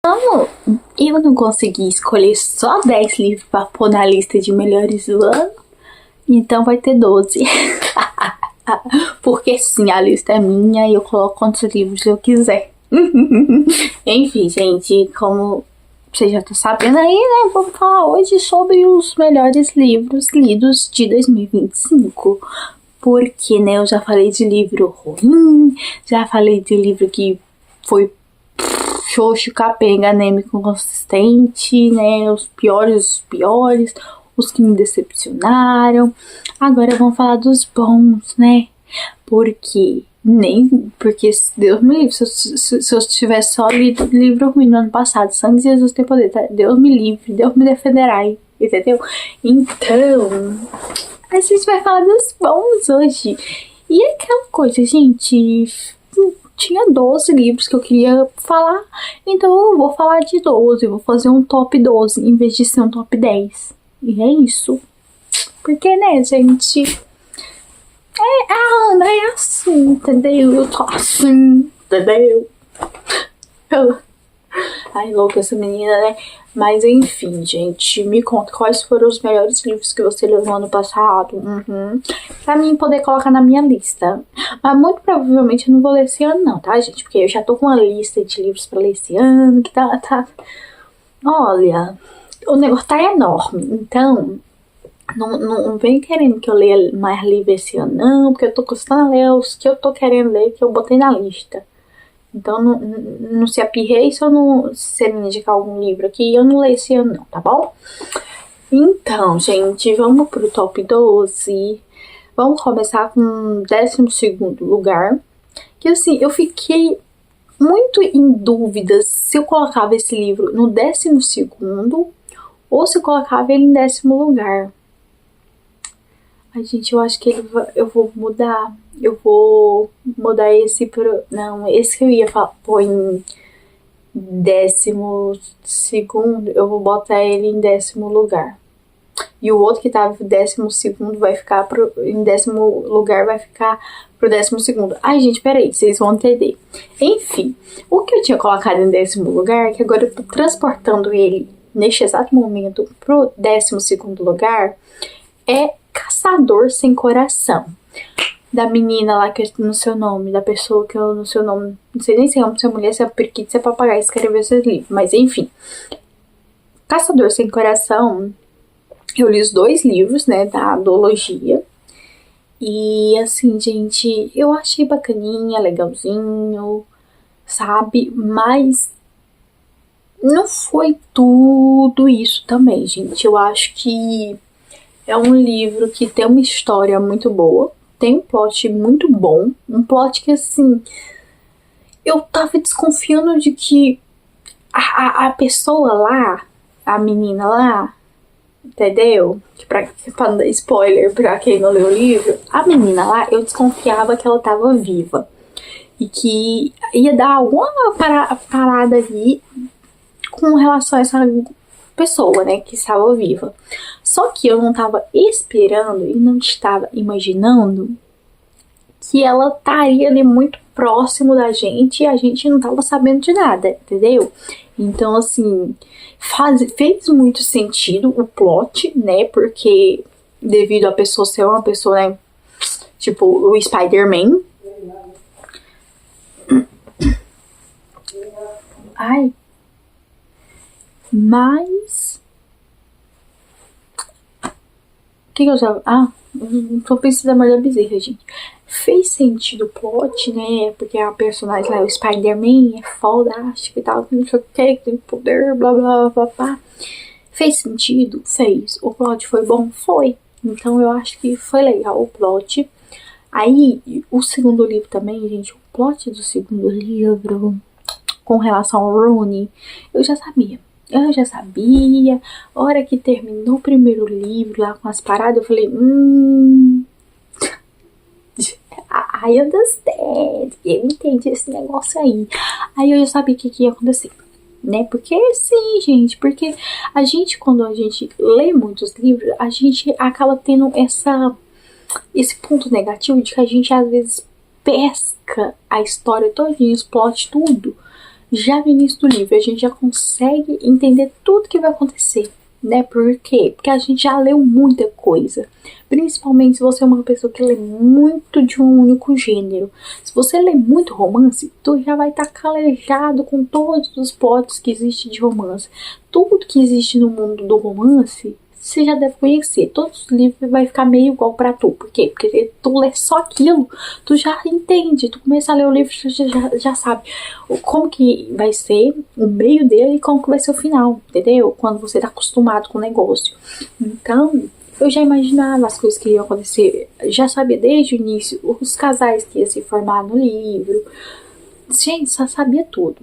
Como eu não consegui escolher só 10 livros pra pôr na lista de melhores do ano, então vai ter 12. Porque sim, a lista é minha e eu coloco quantos livros eu quiser. Enfim, gente, como você já tá sabendo aí, né? Vamos falar hoje sobre os melhores livros lidos de 2025. Porque, né, eu já falei de livro ruim, já falei de livro que foi xoxo, capenga, anêmico, inconsistente, né? Os piores, os que me decepcionaram. Agora vamos falar dos bons, né? Porque Deus me livre, se eu tivesse só lido livro ruim no ano passado, Sangue de Jesus tem poder, tá? Deus me livre, Deus me defenderá, entendeu? Então, a gente vai falar dos bons hoje. E aquela coisa, gente, tinha 12 livros que eu queria falar, então eu vou falar de 12, vou fazer um top 12 em vez de ser um top 10. E é isso. Porque, né, gente, a Ana é assim, entendeu? Eu tô assim, entendeu? Ai, louca essa menina, né? Mas enfim, gente, me conta quais foram os melhores livros que você leu no ano passado. Pra mim poder colocar na minha lista. Mas muito provavelmente eu não vou ler esse ano não, tá, gente? Porque eu já tô com uma lista de livros pra ler esse ano, que tá... Olha, o negócio tá enorme, então... Não vem querendo que eu leia mais livro esse ano, não, porque eu tô custando a ler os que eu tô querendo ler, que eu botei na lista. Então não se apirrei se você me indicar algum livro aqui, eu não leio esse ano não, tá bom? Então, gente, vamos pro top 12. Vamos começar com o 12º lugar. Que assim, eu fiquei muito em dúvida se eu colocava esse livro no 12º ou se eu colocava ele em 10º lugar. Ai, gente, eu acho que eu vou mudar. Eu vou mudar esse pro... Não, esse que eu ia pôr em 12º, eu vou botar ele em 10º lugar. E o outro que tava em 12º vai ficar em 10º lugar, vai ficar pro 12º. Ai, gente, peraí, vocês vão entender. Enfim, o que eu tinha colocado em 10º lugar, que agora eu tô transportando ele neste exato momento pro 12º lugar, é Caçador Sem Coração. Da menina lá que no seu nome, da pessoa que eu no seu nome, não sei nem se é homem, se é mulher, se é periquito, se é papagaio, escreveu esse livro, mas enfim. Caçador Sem Coração, eu li os 2 livros, né, da duologia. E assim, gente, eu achei bacaninha, legalzinho, sabe? Mas não foi tudo isso também, gente. Eu acho que é um livro que tem uma história muito boa, tem um plot muito bom, um plot que, assim, eu tava desconfiando de que a pessoa lá, a menina lá, entendeu? Pra não dar spoiler pra quem não leu o livro, a menina lá, eu desconfiava que ela tava viva e que ia dar alguma parada ali com relação a essa pessoa, né, que estava viva. Só que eu não estava esperando e não estava imaginando que ela estaria ali muito próximo da gente e a gente não estava sabendo de nada, entendeu? Então, assim, fez muito sentido o plot, né, porque devido a pessoa ser uma pessoa, né, tipo o Spider-Man. Ai. Mas... O que eu já... não tô pensando da Maria Bezerra, gente. Fez sentido o plot, né? Porque a personagem lá, o Spider-Man, é fodástico e tal, não sei o que, tem poder, blá blá blá blá. Fez sentido? Fez. O plot foi bom? Foi. Então eu acho que foi legal o plot. Aí, o segundo livro também, gente, o plot do segundo livro, com relação ao Rooney, eu já sabia. A hora que terminou o primeiro livro lá com as paradas, eu falei, I understand, eu entendi esse negócio aí. Aí eu já sabia o que ia acontecer, né? Porque sim, gente, porque a gente, quando a gente lê muitos livros, a gente acaba tendo esse ponto negativo de que a gente às vezes pesca a história todinha, os plot tudo, Já no início do livro, a gente já consegue entender tudo que vai acontecer, né? Por quê? Porque a gente já leu muita coisa. Principalmente se você é uma pessoa que lê muito de um único gênero. Se você lê muito romance, tu já vai estar calejado com todos os plots que existem de romance. Tudo que existe no mundo do romance, você já deve conhecer. Todos os livros vai ficar meio igual pra tu. Por quê? Porque tu lê só aquilo, tu já entende. Tu começa a ler o livro, tu já sabe como que vai ser o meio dele e como que vai ser o final, entendeu? Quando você tá acostumado com o negócio. Então, eu já imaginava as coisas que iam acontecer. Já sabia desde o início os casais que iam se formar no livro. Gente, só sabia tudo.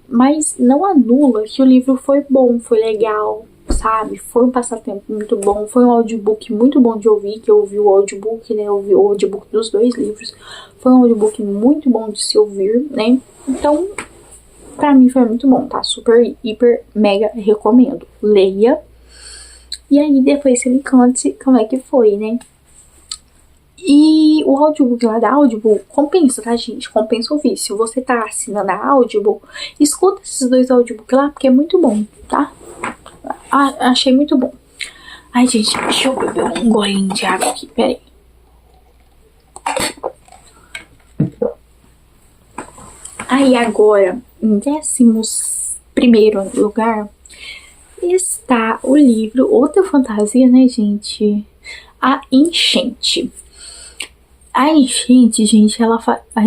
Mas não anula que o livro foi bom, foi legal, sabe? Foi um passatempo muito bom, foi um audiobook muito bom de ouvir, que eu ouvi o audiobook, né? Eu ouvi o audiobook dos 2 livros. Foi um audiobook muito bom de se ouvir, né? Então, pra mim foi muito bom, tá? Super, hiper, mega recomendo. Leia. E aí depois você me conte como é que foi, né? E o audiobook lá da Audible compensa, tá, gente? Compensa ouvir. Se você tá assinando a Audible, escuta esses 2 audiobooks lá, porque é muito bom, tá? Achei muito bom. Ai, gente, deixa eu beber um golinho de água aqui, peraí. Aí agora, em 11º lugar, está o livro, outra fantasia, né, gente? A Enchente. A Enchente, gente, A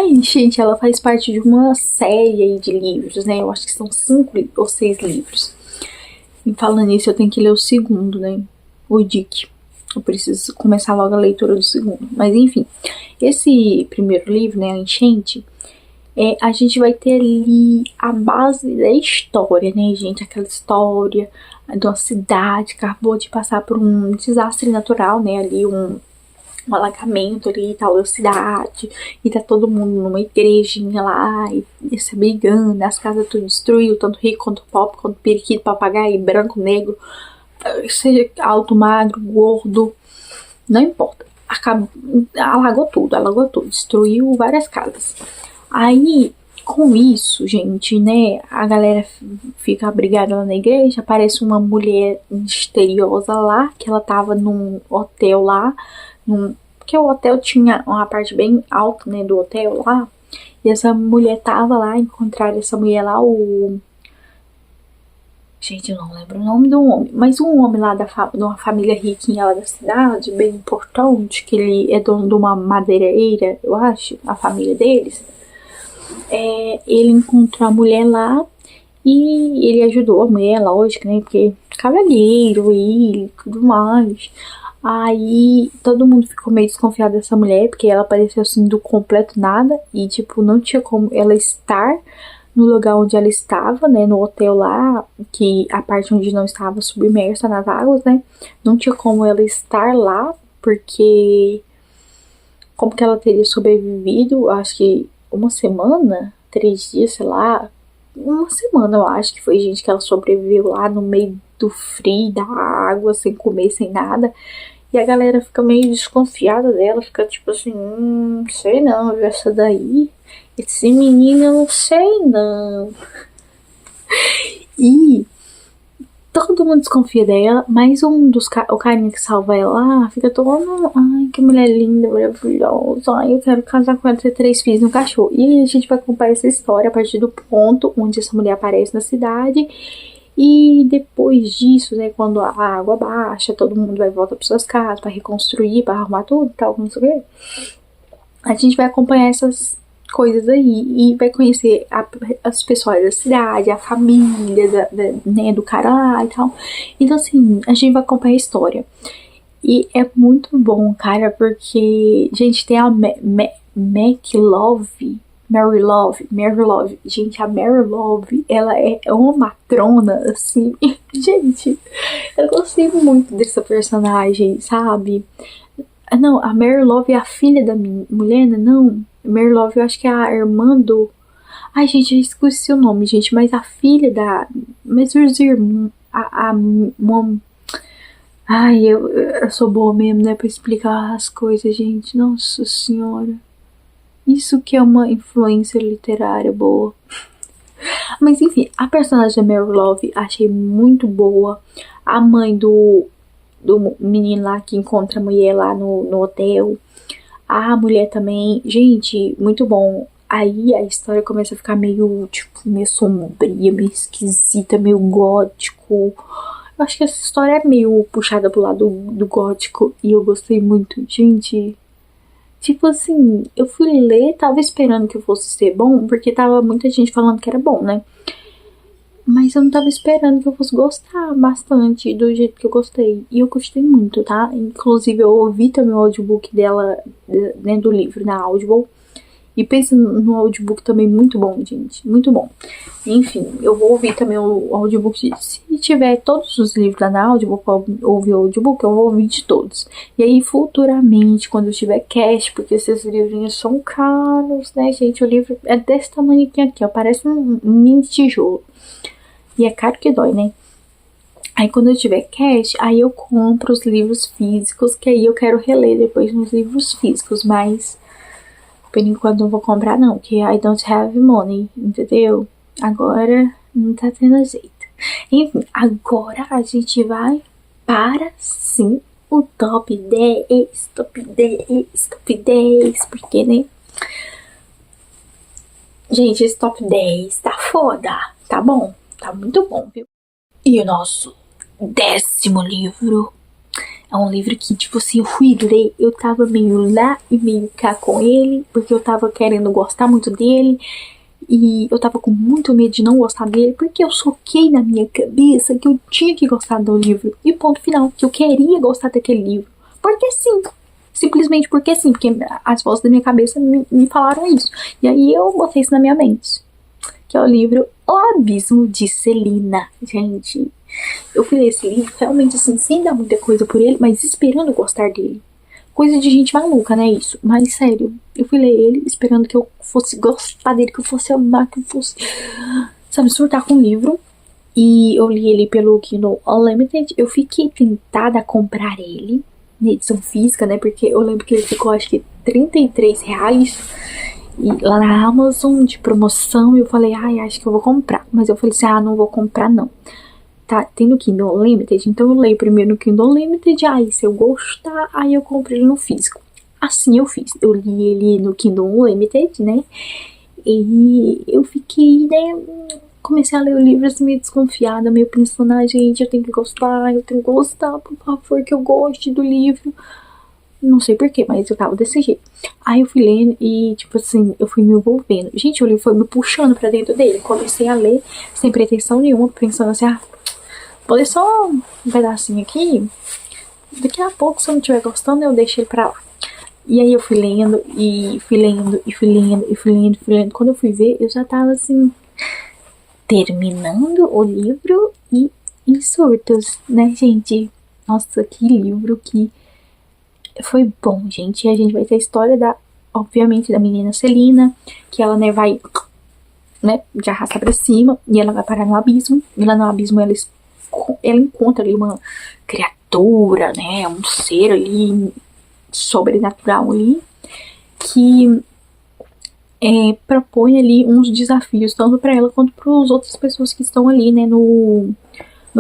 Enchente, ela faz parte de uma série de livros, né? Eu acho que são 5 ou 6 livros. E falando nisso, eu tenho que ler o segundo, né? O Dick. Eu preciso começar logo a leitura do segundo. Mas enfim, esse primeiro livro, né, A Enchente, a gente vai ter ali a base da história, né, gente? Aquela história de uma cidade que acabou de passar por um desastre natural, né? Ali um alagamento ali e tal da cidade, e tá todo mundo numa igrejinha lá, e se brigando, as casas tudo destruiu, tanto rico quanto pobre, quanto periquito, papagaio, branco, negro, seja alto, magro, gordo, não importa. Alagou tudo, destruiu várias casas. Aí, com isso, gente, né, a galera fica abrigada lá na igreja, aparece uma mulher misteriosa lá, que ela tava num hotel lá, porque o hotel tinha uma parte bem alta, né, do hotel lá, e essa mulher tava lá, encontraram essa mulher lá, gente, eu não lembro o nome do homem, mas um homem lá de uma família riquinha lá da cidade, bem importante, que ele é dono de uma madeireira, eu acho, a família deles. Ele encontrou a mulher lá e ele ajudou a mulher, lógico, né? Porque cavalheiro e tudo mais. Aí todo mundo ficou meio desconfiado dessa mulher, porque ela parecia assim do completo nada. E tipo, não tinha como ela estar no lugar onde ela estava, né? No hotel lá, que a parte onde não estava submersa nas águas, né? Não tinha como ela estar lá, porque como que ela teria sobrevivido, acho que uma semana, 3 dias, sei lá, uma semana eu acho que foi, gente, que ela sobreviveu lá no meio do frio, da água, sem comer, sem nada. E a galera fica meio desconfiada dela, fica tipo assim, sei não, viu, essa daí, esse menino eu não sei não. E todo mundo desconfia dela, mas o carinha que salva ela fica todo, ai, que mulher linda, maravilhosa, ai, eu quero casar com ela, ter 3 filhos no cachorro. E aí a gente vai acompanhar essa história a partir do ponto onde essa mulher aparece na cidade. E depois disso, né, quando a água baixa, todo mundo vai voltar para suas casas, para reconstruir, para arrumar tudo e tal, não sei o quê. A gente vai acompanhar essas coisas aí e vai conhecer as pessoas da cidade, a família né, do cara lá e tal. Então, assim, a gente vai acompanhar a história. E é muito bom, cara, porque, gente, tem a Mary Love. Gente, a Mary Love, ela é uma matrona, assim. Gente, eu gostei muito dessa personagem, sabe? Não, a Mary Love é a filha da mulher, né? Não. Mary Love, eu acho que é a irmã do... Ai, gente, eu esqueci o nome, gente. Mas a filha da... Mas os irmãos... Ai, eu sou boa mesmo, né? Pra explicar as coisas, gente. Nossa senhora. Isso que é uma influência literária boa. Mas enfim, a personagem da Mary Love achei muito boa. A mãe do menino lá que encontra a mulher lá no hotel. A mulher também. Gente, muito bom. Aí a história começa a ficar meio, tipo, meio sombria, meio esquisita, meio gótico. Eu acho que essa história é meio puxada pro lado do gótico. E eu gostei muito. Gente, tipo assim, eu fui ler, tava esperando que fosse ser bom, porque tava muita gente falando que era bom, né? Mas eu não tava esperando que eu fosse gostar bastante do jeito que eu gostei. E eu gostei muito, tá? Inclusive, eu ouvi também o audiobook dela, dentro do livro, na Audible. E pensa no audiobook também muito bom, gente. Muito bom. Enfim, eu vou ouvir também o audiobook. Se tiver todos os livros lá na Audible pra ouvir o audiobook, eu vou ouvir de todos. E aí, futuramente, quando eu tiver cash, porque esses livrinhos são caros, né, gente? O livro é desse tamanho aqui, ó. Parece um mini tijolo. E é caro que dói, né? Aí quando eu tiver cash, aí eu compro os livros físicos, que aí eu quero reler depois nos livros físicos, mas por enquanto não vou comprar não, que I don't have money, entendeu? Agora não tá tendo jeito. Enfim, agora a gente vai para, sim, o top 10, top 10, top 10, porque, né? Gente, esse top 10 tá foda, tá bom? Tá muito bom, viu? E o nosso 10º livro é um livro que, tipo assim, eu fui ler, eu tava meio lá e meio cá com ele, porque eu tava querendo gostar muito dele, e eu tava com muito medo de não gostar dele, porque eu soquei na minha cabeça que eu tinha que gostar do livro, e ponto final, que eu queria gostar daquele livro, porque sim. Simplesmente porque sim, porque as vozes da minha cabeça me falaram isso. E aí eu botei isso na minha mente, que é o livro O Abismo de Celina. Gente, eu fui ler esse livro realmente assim, sem dar muita coisa por ele, mas esperando gostar dele. Coisa de gente maluca, né, isso? Mas sério, eu fui ler ele esperando que eu fosse gostar dele, que eu fosse amar, que eu fosse, sabe, surtar com o livro. E eu li ele pelo Kindle Unlimited. Eu fiquei tentada a comprar ele na edição física, né, porque eu lembro que ele ficou, acho que R$ 33 e lá na Amazon de promoção. Eu falei, ai, acho que eu vou comprar. Mas eu falei assim, não vou comprar não. Tá, tem no Kindle Unlimited, então eu leio primeiro no Kindle Unlimited, aí se eu gostar, aí eu compro ele no físico. Assim eu fiz, eu li ele no Kindle Unlimited, né, e eu fiquei, né, comecei a ler o livro assim meio desconfiada, meio pensando, gente, eu tenho que gostar, por favor, que eu goste do livro. Não sei porquê, mas eu tava desse jeito. Aí eu fui lendo e, tipo assim, eu fui me envolvendo. Gente, o livro foi me puxando pra dentro dele. Comecei a ler sem pretensão nenhuma, pensando assim, vou ler só um pedacinho aqui. Daqui a pouco, se eu não estiver gostando, eu deixo ele pra lá. E aí eu fui lendo, e fui lendo, e fui lendo, e fui lendo, e fui lendo. Quando eu fui ver, eu já tava assim, terminando o livro e em surtos, né, gente? Nossa, que livro que foi bom, gente. E a gente vai ter a história obviamente, da menina Celina, que ela, né, vai, né, de arrasta pra cima, e ela vai parar no abismo. E lá no abismo ela encontra ali uma criatura, né, um ser ali sobrenatural ali, que propõe ali uns desafios, tanto pra ela quanto para as outras pessoas que estão ali, né, no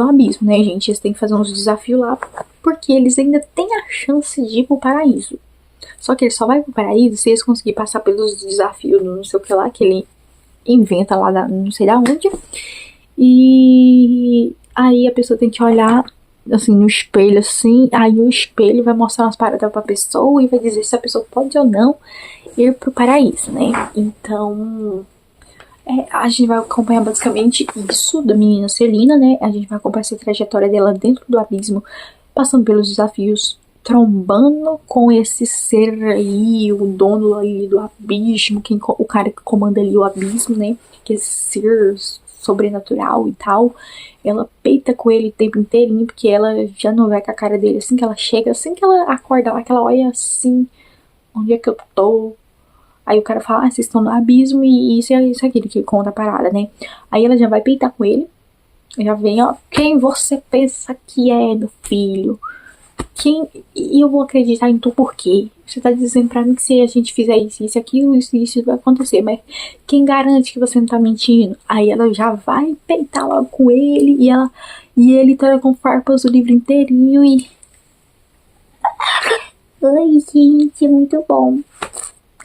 abismo, né, gente. Eles têm que fazer uns desafios lá, porque eles ainda têm a chance de ir pro paraíso. Só que ele só vai pro paraíso se eles conseguirem passar pelos desafios do não sei o que lá, que ele inventa lá não sei da onde. E aí a pessoa tem que olhar assim no espelho, assim, aí o espelho vai mostrar umas paradas pra pessoa e vai dizer se a pessoa pode ou não ir pro paraíso, né? Então a gente vai acompanhar basicamente isso da menina Celina, né? A gente vai acompanhar essa trajetória dela dentro do abismo, passando pelos desafios, trombando com esse ser aí, o dono aí do abismo, o cara que comanda ali o abismo, né? Que é esse ser sobrenatural e tal. Ela peita com ele o tempo inteirinho, porque ela já não vai com a cara dele assim que ela chega, assim que ela acorda lá, que ela olha assim, onde é que eu tô? Aí o cara fala, vocês estão no abismo e isso é isso aqui que conta a parada, né? Aí ela já vai peitar com ele, já vem, ó, quem você pensa que é, meu filho? E eu vou acreditar em tu por quê? Você tá dizendo pra mim que se a gente fizer isso, aquilo, isso vai acontecer. Mas quem garante que você não tá mentindo? Aí ela já vai peitar logo com ele. E ele tá com farpas o livro inteirinho e... Ai, gente, é muito bom.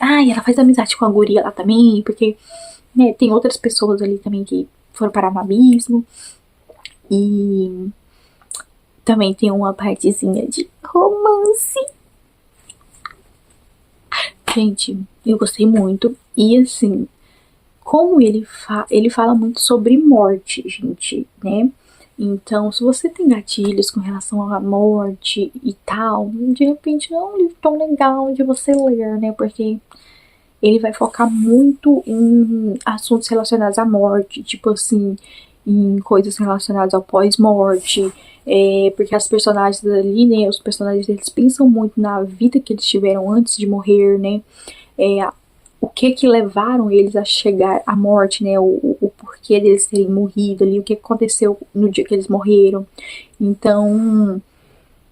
E ela faz amizade com a guria lá também. Porque, né, tem outras pessoas ali também que foram parar no abismo. E... também tem uma partezinha de romance. Gente, eu gostei muito. E assim, como ele fala muito sobre morte, gente, né? Então, se você tem gatilhos com relação à morte e tal, de repente não é um livro tão legal de você ler, né? Porque ele vai focar muito em assuntos relacionados à morte, tipo assim, em coisas relacionadas ao pós-morte, porque as personagens ali, né, os personagens eles pensam muito na vida que eles tiveram antes de morrer, né, o que levaram eles a chegar à morte, né, o porquê deles terem morrido ali, o que aconteceu no dia que eles morreram. Então,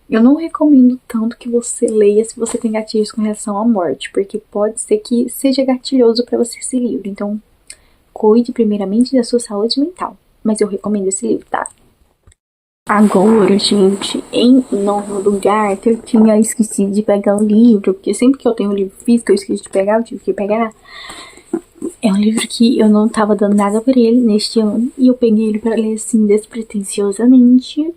eu não recomendo tanto que você leia se você tem gatilhos com relação à morte, porque pode ser que seja gatilhoso para você esse livro. Então, cuide primeiramente da sua saúde mental. Mas eu recomendo esse livro, tá? Agora, gente, em nono lugar, que eu tinha esquecido de pegar o livro, porque sempre que eu tenho um livro físico, eu esqueço de pegar, eu tive que pegar. É um livro que eu não tava dando nada por ele neste ano, e eu peguei ele pra ler assim, despretensiosamente.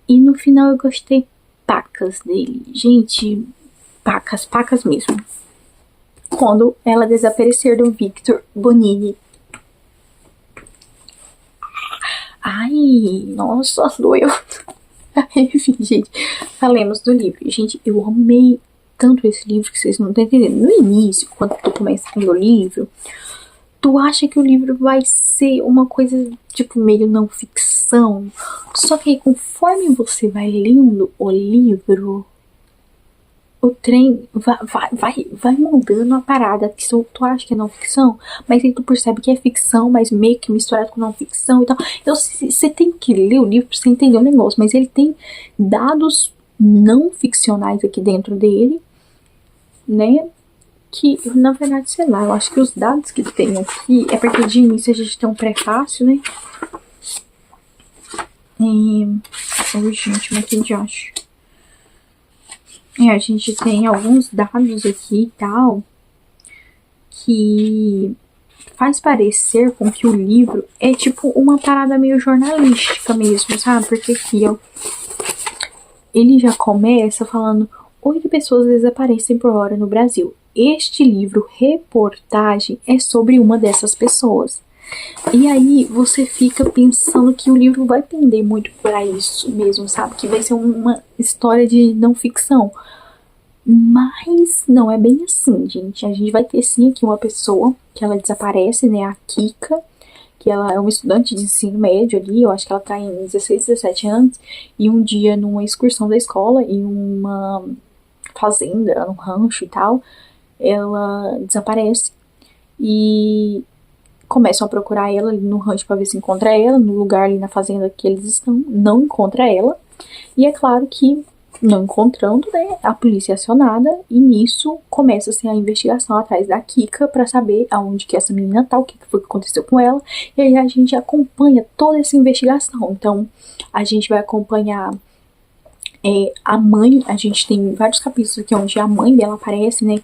E no final eu gostei pacas dele. Gente, pacas mesmo. Quando ela desaparecer do Victor Bonini. Ai, nossa, doeu. Enfim, gente, falemos do livro. Gente, eu amei tanto esse livro que vocês não estão entendendo. No início, quando tu começa a ler o livro, tu acha que o livro vai ser uma coisa, tipo, meio não ficção. Só que aí, conforme você vai lendo o livro, o trem vai mudando a parada. Que tu acha que é não ficção, mas aí tu percebe que é ficção, mas meio que misturado com não ficção e tal. Então você tem que ler o livro pra você entender o negócio. Mas ele tem dados não ficcionais aqui dentro dele, né? Que, na verdade, sei lá, eu acho que os dados que tem aqui é porque de início a gente tem um prefácio, né? Gente, mas que de acho. A gente tem alguns dados aqui e tal que faz parecer com que o livro é tipo uma parada meio jornalística mesmo, sabe? Porque aqui, ó, ele já começa falando: 8 pessoas desaparecem por hora no Brasil. Este livro, reportagem, é sobre uma dessas pessoas. E aí você fica pensando que o livro vai pender muito pra isso mesmo, sabe? Que vai ser uma história de não ficção. Mas não é bem assim, gente. A gente vai ter sim aqui uma pessoa que ela desaparece, né? A Kika, que ela é uma estudante de ensino médio ali, eu acho que ela tá em 16, 17 anos, e um dia numa excursão da escola, em uma fazenda, num rancho e tal, ela desaparece e começam a procurar ela ali no rancho pra ver se encontra ela, no lugar ali na fazenda que eles estão, não encontra ela, e é claro que não encontrando, né, a polícia é acionada e nisso começa-se a investigação atrás da Kika pra saber aonde que essa menina tá, o que foi que aconteceu com ela, e aí a gente acompanha toda essa investigação. Então a gente vai acompanhar a mãe, a gente tem vários capítulos aqui onde a mãe dela aparece, né,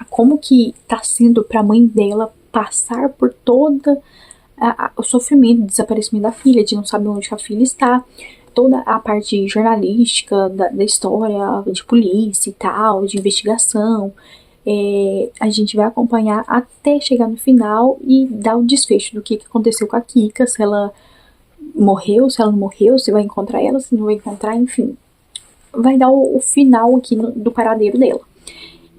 como que tá sendo pra mãe dela passar por toda o sofrimento, o desaparecimento da filha, de não saber onde a filha está, toda a parte jornalística da história, de polícia e tal, de investigação. A gente vai acompanhar até chegar no final e dar o desfecho do que aconteceu com a Kika, se ela morreu, se ela não morreu, se vai encontrar ela, se não vai encontrar, enfim. Vai dar o final aqui do paradeiro dela.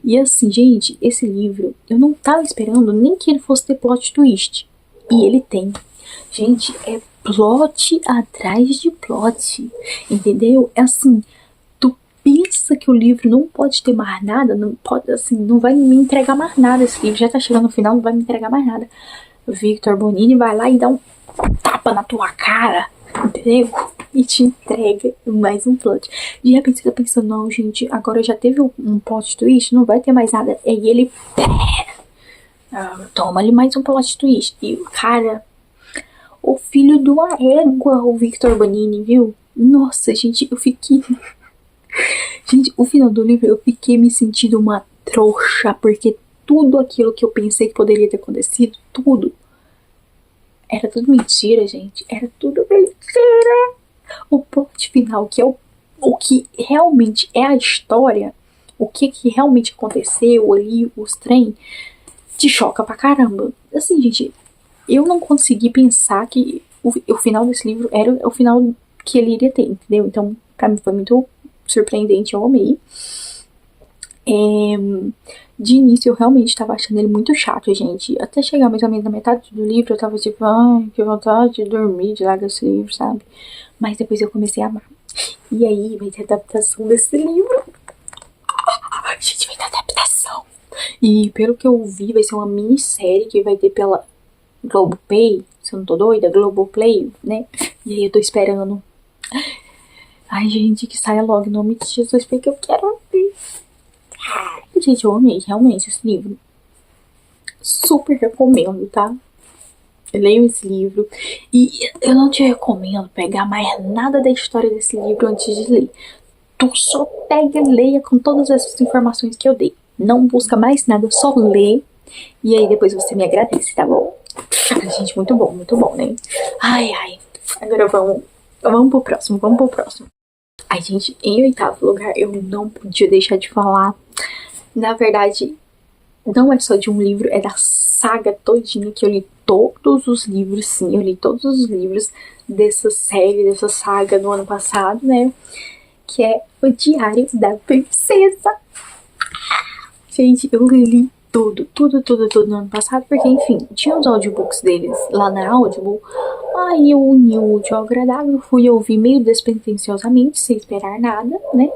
E assim, gente, esse livro, eu não tava esperando nem que ele fosse ter plot twist. E ele tem. Gente, é plot atrás de plot. Entendeu? É assim, tu pensa que o livro não pode ter mais nada, não pode, assim, não vai me entregar mais nada. Esse livro já tá chegando no final, não vai me entregar mais nada. Victor Bonini vai lá e dá um tapa na tua cara. Entendeu? e te entrega mais um plot. De repente você tá pensando, não, gente, agora já teve um plot twist, não vai ter mais nada. E ele toma ali mais um plot twist. E, cara, o filho de uma égua, o Victor Bonini, viu? Nossa, gente, eu fiquei... Gente, o final do livro eu fiquei me sentindo uma trouxa, porque tudo aquilo que eu pensei que poderia ter acontecido, tudo, era tudo mentira, gente. Era tudo mentira. O plot final, que é o que realmente é a história, o que realmente aconteceu ali, os trem, te choca pra caramba. Assim, gente, eu não consegui pensar que o final desse livro era o final que ele iria ter, entendeu? Então, pra mim foi muito surpreendente, eu amei. De início eu realmente tava achando ele muito chato, gente. Até chegar mais ou menos na metade do livro, eu tava tipo, ai, que vontade de dormir de lá desse livro, sabe? Mas depois eu comecei a amar. E aí vai ter adaptação desse livro. Gente, vai ter adaptação. E pelo que eu vi, vai ser uma minissérie que vai ter pela Globoplay. Se eu não tô doida, Globoplay, né? E aí eu tô esperando. Ai, gente, que saia logo em nome de Jesus, porque eu quero ver. Gente, eu amei realmente esse livro. Super recomendo, tá? Leiam esse livro. E eu não te recomendo pegar mais nada da história desse livro antes de ler. Tu só pega e leia com todas essas informações que eu dei. Não busca mais nada, só lê. E aí depois você me agradece, tá bom? Gente, muito bom, né? Ai. Agora vamos pro próximo. Ai, gente, em oitavo lugar, eu não podia deixar de falar. Na verdade, não é só de um livro, é da saga todinha, que eu li todos os livros, sim. Eu li todos os livros dessa série, dessa saga do ano passado, né? Que é O Diário da Princesa. Gente, eu li tudo no ano passado, porque, enfim, tinha os audiobooks deles lá na Audible. Aí eu uni o útil ao agradável, fui ouvir meio despretensiosamente, sem esperar nada, né?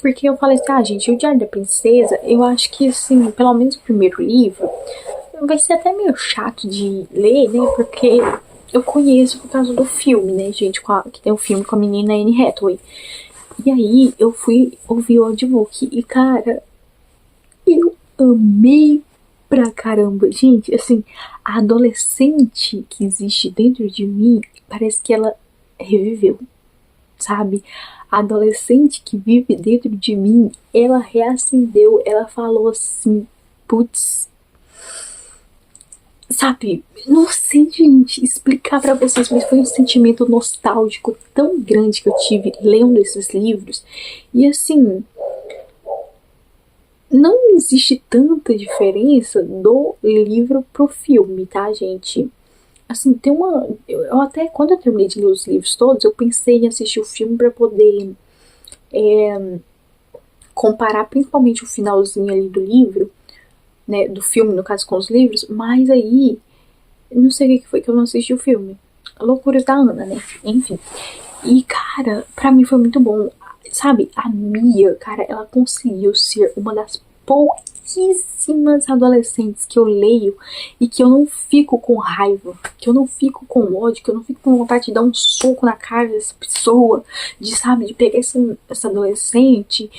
Porque eu falei assim, gente, o Diário da Princesa, eu acho que, assim, pelo menos o primeiro livro, vai ser até meio chato de ler, né? Porque eu conheço por causa do filme, né, gente? Que tem o filme com a menina Anne Hathaway. E aí eu fui ouvir o audiobook e, cara, eu amei pra caramba. Gente, assim, a adolescente que existe dentro de mim, parece que ela reviveu, sabe? A adolescente que vive dentro de mim, ela reacendeu, ela falou assim, putz, sabe? Não sei, gente, explicar pra vocês, mas foi um sentimento nostálgico tão grande que eu tive lendo esses livros. E assim, não existe tanta diferença do livro pro filme, tá, gente? Assim, tem uma... Eu até, quando eu terminei de ler os livros todos, eu pensei em assistir o filme pra poder comparar principalmente o finalzinho ali do livro, né, do filme, no caso, com os livros, mas aí, não sei o que foi que eu não assisti o filme. Loucuras da Ana, né? Enfim. E, cara, pra mim foi muito bom. Sabe, a Mia, cara, ela conseguiu ser uma das pouquíssimas adolescentes que eu leio e que eu não fico com raiva, que eu não fico com ódio, que eu não fico com vontade de dar um soco na cara dessa pessoa, de, sabe, de pegar essa adolescente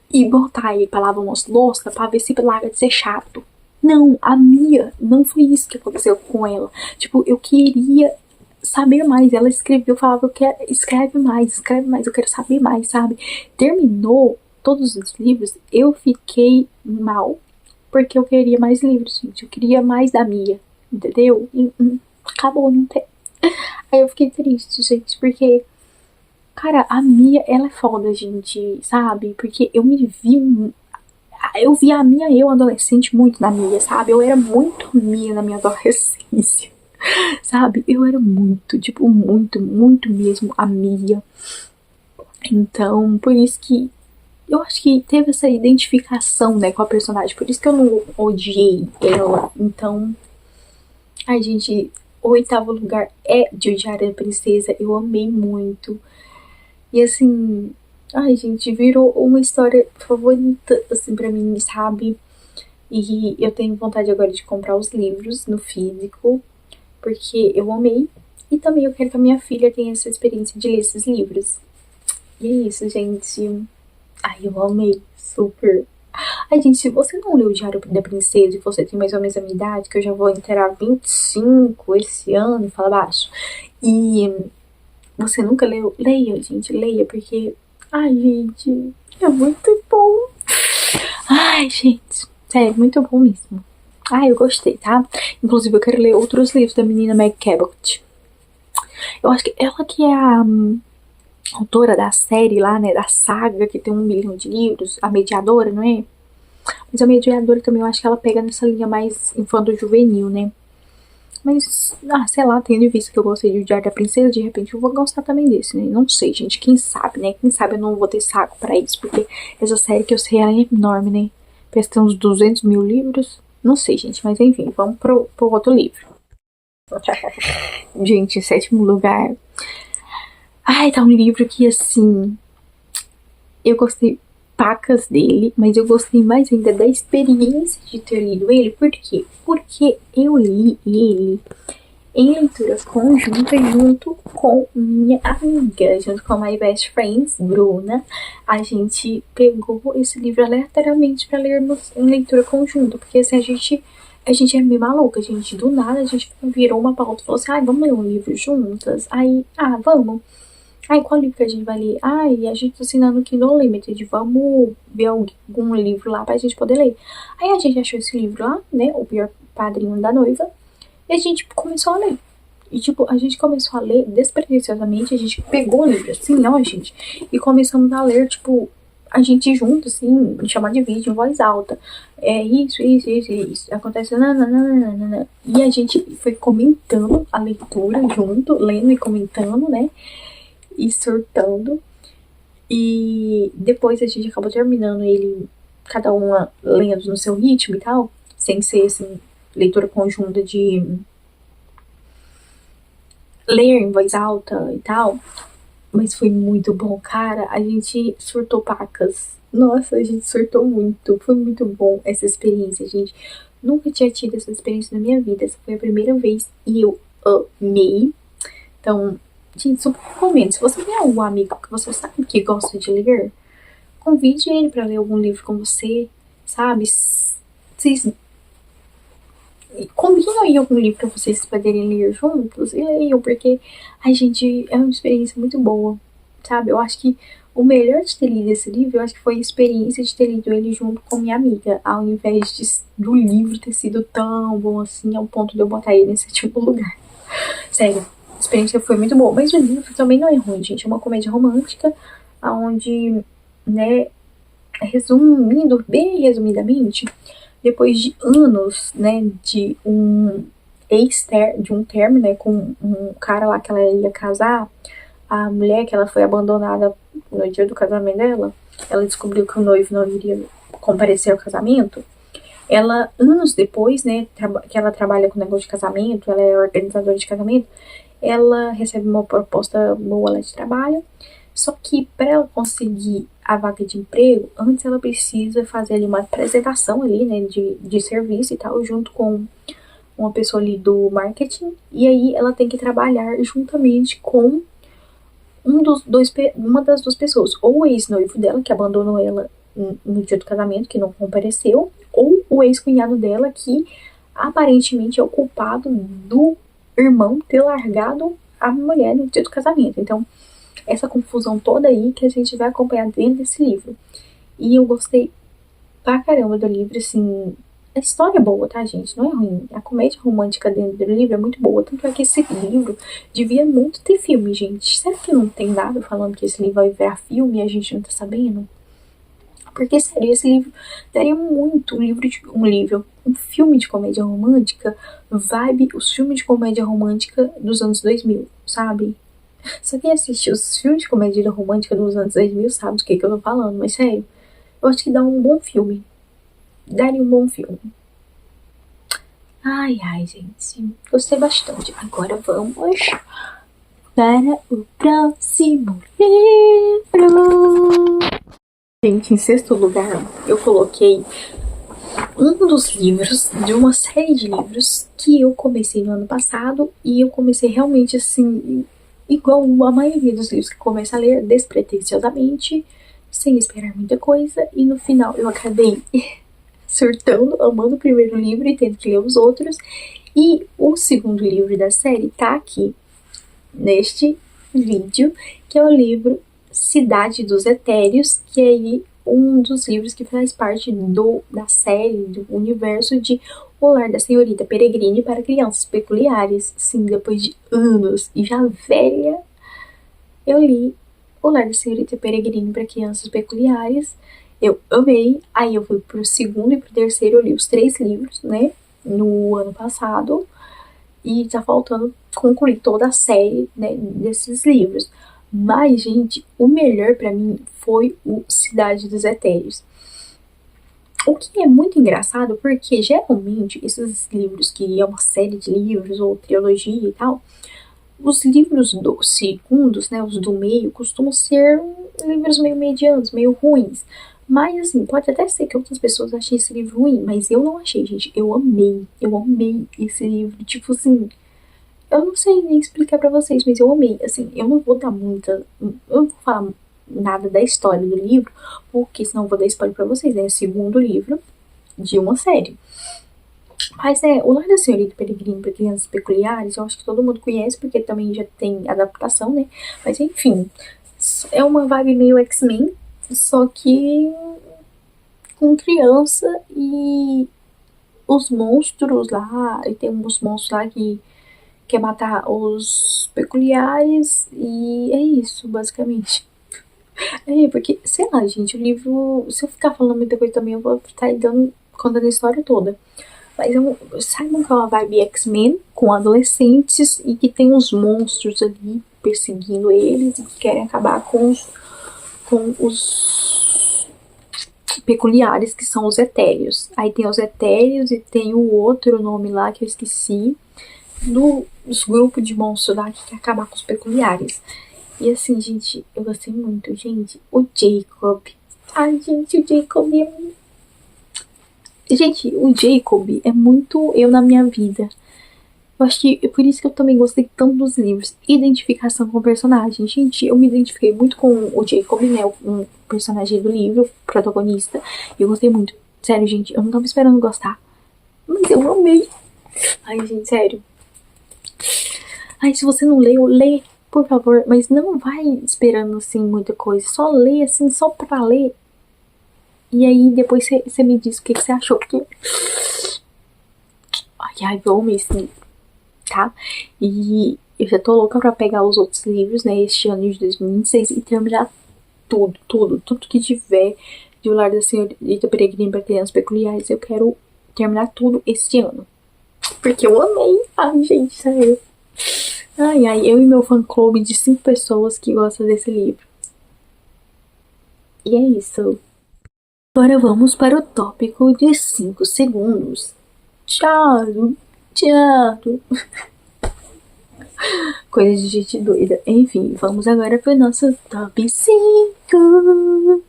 e botar ele pra lavar umas louças pra ver se larga de ser chato. Não, a Mia, não foi isso que aconteceu com ela. Tipo, eu queria saber mais. Ela escreveu, falava, eu quero, escreve mais, eu quero saber mais, sabe? Terminou todos os livros, eu fiquei mal, porque eu queria mais livros, gente. Eu queria mais da Mia, entendeu? E acabou, não tem. Aí eu fiquei triste, gente, porque, cara, a Mia, ela é foda, gente, sabe? Porque eu me vi... Eu vi a Mia, eu adolescente, muito na Mia, sabe? Eu era muito Mia na minha adolescência. Sabe? Eu era muito, tipo, muito mesmo a Mia. Então, por isso que eu acho que teve essa identificação, né, com a personagem. Por isso que eu não odiei ela. Então, ai, gente, o oitavo lugar é de O Diário da Princesa. Eu amei muito. E assim, ai, gente, virou uma história favorita, assim, pra mim, sabe? E eu tenho vontade agora de comprar os livros no físico, porque eu amei E também eu quero que a minha filha tenha essa experiência de ler esses livros. E é isso, gente. Ai, eu amei. Super. Ai, gente, se você não leu o Diário da Princesa e você tem mais ou menos a minha idade, que eu já vou inteirar 25 esse ano, fala baixo. E você nunca leu, leia, gente, leia, porque... Ai, gente, é muito bom. Ai, gente, sério, muito bom mesmo. Ai, eu gostei, tá? Inclusive, eu quero ler outros livros da menina Meg Cabot. Eu acho que ela que é a autora da série lá, né, da saga, que tem 1 milhão de livros, a mediadora, não é? Mas a mediadora também, eu acho que ela pega nessa linha mais infanto-juvenil, né? Mas, sei lá, tendo em vista que eu gostei de O Diário da Princesa, de repente eu vou gostar também desse, né? Não sei, gente, quem sabe, né? Quem sabe eu não vou ter saco pra isso, porque essa série que eu sei, ela é enorme, né? Parece que tem uns 200 mil livros. Não sei, gente, mas enfim, vamos pro outro livro. Gente, em 7º lugar. Ai, tá um livro que, assim, eu gostei pacas dele, mas eu gostei mais ainda da experiência de ter lido ele. Por quê? Porque eu li ele em leitura conjunta junto com minha amiga, junto com a my best friend, Bruna. A gente pegou esse livro aleatoriamente para lermos em leitura conjunta, porque assim, a gente é meio maluca, gente. Do nada a gente virou uma pauta e falou assim: vamos ler um livro juntas? Aí, vamos. Ai, qual livro que a gente vai ler? Ai, a gente tá assinando o Kindle Unlimited. Vamos ver algum livro lá pra gente poder ler. Aí a gente achou esse livro lá, né? O Pior Padrinho da Noiva. E a gente começou a ler. E, tipo, a gente começou a ler despretensiosamente. A gente pegou o livro, assim, ó, gente. E começamos a ler, tipo, a gente junto, assim, em chamada de vídeo, em voz alta. É isso. Acontece, nananana. E a gente foi comentando a leitura junto, lendo e comentando, né? E surtando. E depois a gente acabou terminando ele, cada uma lendo no seu ritmo e tal, sem ser assim, leitura conjunta de ler em voz alta e tal. Mas foi muito bom, cara. A gente surtou pacas. Nossa, a gente surtou muito. Foi muito bom essa experiência, gente. Nunca tinha tido essa experiência na minha vida. Essa foi a primeira vez e eu amei. Então, gente, super recomendo. Se você tem algum amigo que você sabe que gosta de ler, convide ele para ler algum livro com você, sabe? Vocês combinam aí algum livro para vocês poderem ler juntos e leiam, porque a gente é uma experiência muito boa, sabe? Eu acho que o melhor de ter lido esse livro, eu acho que foi a experiência de ter lido ele junto com minha amiga, ao invés do livro ter sido tão bom assim, ao ponto de eu botar ele nesse tipo lugar. Sério. A experiência foi muito boa, mas o livro também não é ruim, gente. É uma comédia romântica, onde, né, resumindo, bem resumidamente, depois de anos, né, de um término, né, com um cara lá que ela ia casar, a mulher que ela foi abandonada no dia do casamento dela, ela descobriu que o noivo não iria comparecer ao casamento. Ela, anos depois, né, que ela trabalha com negócio de casamento, ela é organizadora de casamento, ela recebe uma proposta boa lá de trabalho, só que para ela conseguir a vaga de emprego, antes ela precisa fazer ali uma apresentação ali, né, de serviço e tal, junto com uma pessoa ali do marketing, e aí ela tem que trabalhar juntamente com uma das duas pessoas, ou o ex-noivo dela, que abandonou ela no dia do casamento, que não compareceu, ou o ex-cunhado dela, que aparentemente é o culpado do irmão ter largado a mulher no dia do casamento. Então, essa confusão toda aí que a gente vai acompanhar dentro desse livro. E eu gostei pra caramba do livro, assim. A história é boa, tá, gente? Não é ruim. A comédia romântica dentro do livro é muito boa. Tanto é que esse livro devia muito ter filme, gente. Será que não tem nada falando que esse livro vai virar filme e a gente não tá sabendo? Porque, sério, esse livro daria muito um filme de comédia romântica, vibe os filmes de comédia romântica dos anos 2000, sabe? Só quem assiste os filmes de comédia romântica dos anos 2000 sabe do que eu tô falando, mas sério, eu acho que dá um bom filme. Daria um bom filme. Ai, gente, gostei bastante. Agora vamos para o próximo livro. Gente, em 6º lugar, eu coloquei um dos livros de uma série de livros que eu comecei no ano passado e eu comecei realmente assim, igual a maioria dos livros que começa a ler despretensiosamente, sem esperar muita coisa, e no final eu acabei surtando, amando o primeiro livro e tendo que ler os outros. E o segundo livro da série tá aqui neste vídeo, que é o livro Cidade dos Etéreos, que é aí um dos livros que faz parte da série, do universo de O Lar da Senhorita Peregrine para Crianças Peculiares. Sim, depois de anos e já velha, eu li O Lar da Senhorita Peregrine para Crianças Peculiares. Eu amei. Aí eu fui pro segundo e pro terceiro, eu li os 3 livros, né, no ano passado. E tá faltando concluir toda a série, né, desses livros. Mas, gente, o melhor pra mim foi o Cidade dos Etéreos. O que é muito engraçado, porque geralmente esses livros, que é uma série de livros ou trilogia e tal, os livros dos segundos, né, os do meio, costumam ser livros meio medianos, meio ruins. Mas, assim, pode até ser que outras pessoas achem esse livro ruim, mas eu não achei, gente. Eu amei esse livro. Tipo assim, eu não sei nem explicar pra vocês, mas eu amei. Assim, eu não vou dar muita. Eu não vou falar nada da história do livro, porque senão eu vou dar spoiler pra vocês. É o segundo livro de uma série. Mas O Lar da Senhorita Peregrine para Crianças Peculiares, eu acho que todo mundo conhece, porque também já tem adaptação, né? Mas enfim, é uma vibe meio X-Men, só que com criança e os monstros lá, e tem uns monstros lá que quer matar os peculiares, e é isso, basicamente. Porque, sei lá, gente, o livro, se eu ficar falando muita coisa também, eu vou estar contando a história toda. Mas saibam que é uma vibe X-Men com adolescentes e que tem uns monstros ali perseguindo eles e que querem acabar com os peculiares, que são os etéreos. Aí tem os etéreos e tem o outro nome lá que eu esqueci, dos grupos de monstros lá que quer acabar com os peculiares. E assim, gente, eu gostei muito, gente. O Jacob. Ai, gente, o Jacob é muito... Gente, o Jacob é muito eu na minha vida. Eu acho que é por isso que eu também gostei tanto dos livros. Identificação com o personagem. Gente, eu me identifiquei muito com o Jacob, né? Um personagem do livro, o protagonista. E eu gostei muito. Sério, gente, eu não tava esperando gostar. Mas eu amei. Ai, gente, sério. Ai, se você não leu, lê, por favor. Mas não vai esperando, assim, muita coisa. Só lê, assim, só pra ler. E aí, depois você me diz o que você achou. Porque... Ai, eu amei esse livro, tá? E eu já tô louca pra pegar os outros livros, né? Este ano de 2026 e terminar tudo que tiver de O Lar da Senhorita Peregrine para Crianças Peculiares. Eu quero terminar tudo este ano. Porque eu amei. Ai, gente, sério. Ai, eu e meu fã-clube de 5 pessoas que gostam desse livro. E é isso. Agora vamos para o tópico de 5 segundos. Tchau. Coisa de gente doida. Enfim, vamos agora para o nosso top 5.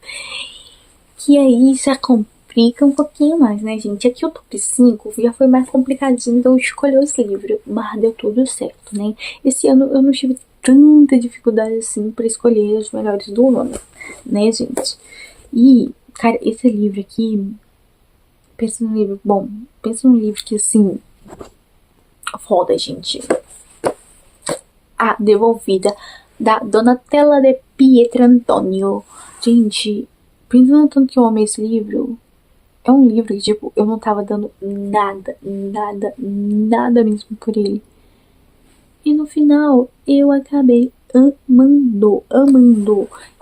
Que aí já complica um pouquinho mais, né, gente? Aqui o top 5 já foi mais complicadinho, então eu escolhi os livros, mas deu tudo certo, né? Esse ano eu não tive tanta dificuldade assim para escolher os melhores do ano, né, gente? E, cara, esse livro aqui, pensa num livro bom, pensa num livro que, assim, foda, gente. A Devolvida, da Donatella de Pietrantonio. Gente, pensando tanto que eu amei esse livro, é um livro que, tipo, eu não tava dando nada mesmo por ele. E no final, eu acabei amando.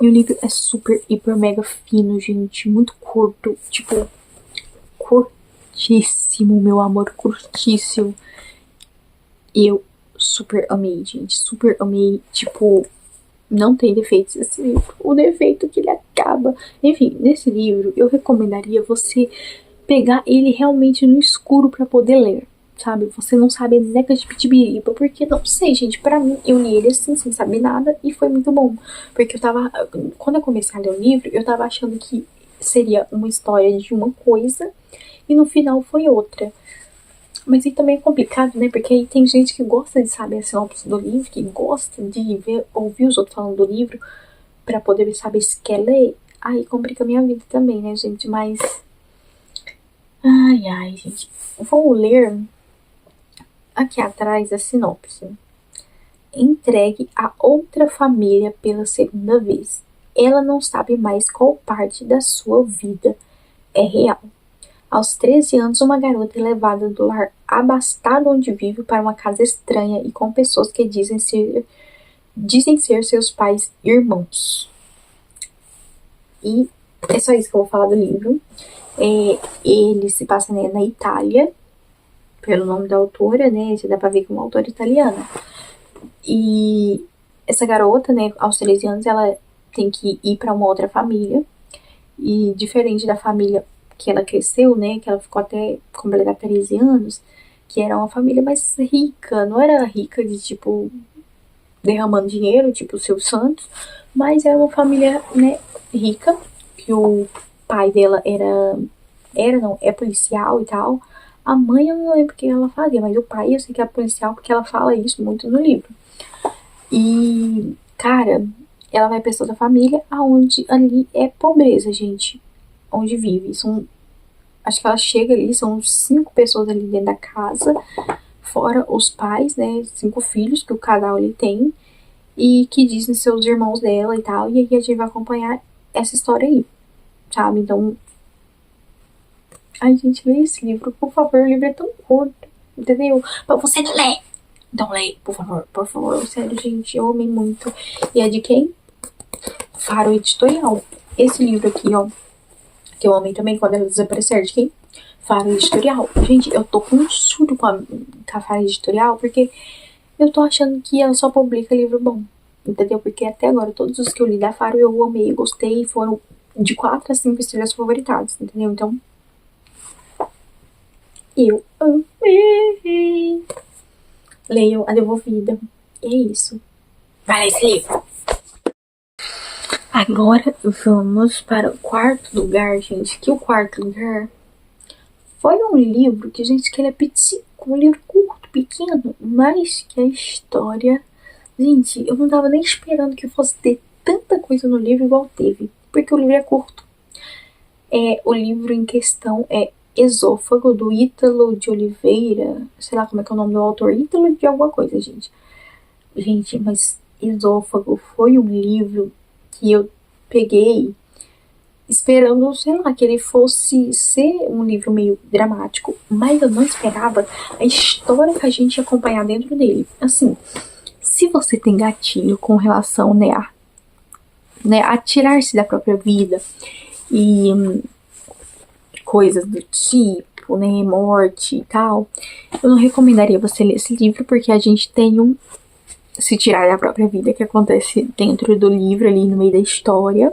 E o livro é super, hiper, mega fino, gente. Muito curto. Tipo, curtíssimo, meu amor. Curtíssimo. E eu super amei, gente. Super amei. Tipo, não tem defeitos esse livro. O defeito é que ele acaba. Enfim, nesse livro, eu recomendaria você pegar ele realmente no escuro pra poder ler. Sabe, você não sabe neca de pitibiriba, porque não sei, gente, pra mim, eu li ele assim, sem saber nada, e foi muito bom, porque eu tava, quando eu comecei a ler o livro, eu tava achando que seria uma história de uma coisa, e no final foi outra. Mas aí também é complicado, né? Porque aí tem gente que gosta de saber a sinopse do livro, que gosta de ver, ouvir os outros falando do livro pra poder saber se quer ler. Aí complica a minha vida também, né, gente? Mas. Ai, ai, gente. Vou ler aqui atrás a sinopse. Entregue a outra família pela segunda vez. Ela não sabe mais qual parte da sua vida é real. Aos 13 anos, uma garota é levada do lar abastado onde vive para uma casa estranha e com pessoas que dizem ser seus pais e irmãos. E é só isso que eu vou falar do livro. Ele se passa, né, na Itália, pelo nome da autora, né? Já dá pra ver que é uma autora italiana. E essa garota, né, aos 13 anos, ela tem que ir para uma outra família. E diferente da família que ela cresceu, né, que ela ficou até completar 13 anos, que era uma família mais rica, não era rica de, tipo, derramando dinheiro, tipo o Silvio Santos, mas era uma família, né, rica, que o pai dela é policial e tal. A mãe eu não lembro o que ela fazia, mas o pai eu sei que é policial porque ela fala isso muito no livro. E, cara, ela vai pra essa outra família, aonde ali é pobreza, gente. Onde vive. Acho que ela chega ali, são 5 pessoas ali dentro da casa, fora os pais, né? 5 filhos que o casal ali tem, e que dizem seus irmãos dela e tal. E aí a gente vai acompanhar essa história aí, sabe? Então. Ai, gente, lê esse livro, por favor. O livro é tão curto, entendeu? Pra você não ler. Então lê, por favor. Sério, gente, eu amei muito. E é de quem? Faro Editorial. Esse livro aqui, ó, que eu amei também quando ela desaparecer, de quem? Faro Editorial. Gente, eu tô com um surto com a Faro Editorial, porque eu tô achando que ela só publica livro bom, entendeu? Porque até agora, todos os que eu li da Faro, eu amei, gostei, foram de 4 a 5 estrelas favoritadas, entendeu? Então, eu amei. Leiam A Devolvida. E é isso. Vai ler esse livro. Agora vamos para o quarto lugar, gente. Que o quarto lugar foi um livro que, gente, que ele é pitico, um livro curto, pequeno, mas que a história... Gente, eu não tava nem esperando que fosse ter tanta coisa no livro igual teve, porque o livro é curto. O livro em questão é Esôfago, do Ítalo de Oliveira, sei lá como é que é o nome do autor, Ítalo de alguma coisa, gente. Gente, mas Esôfago foi um livro que eu peguei esperando, sei lá, que ele fosse ser um livro meio dramático, mas eu não esperava a história que a gente ia acompanhar dentro dele. Assim, se você tem gatilho com relação, né, a tirar-se da própria vida e coisas do tipo, né, morte e tal, eu não recomendaria você ler esse livro, porque a gente tem um se tirar da própria vida que acontece dentro do livro, ali no meio da história.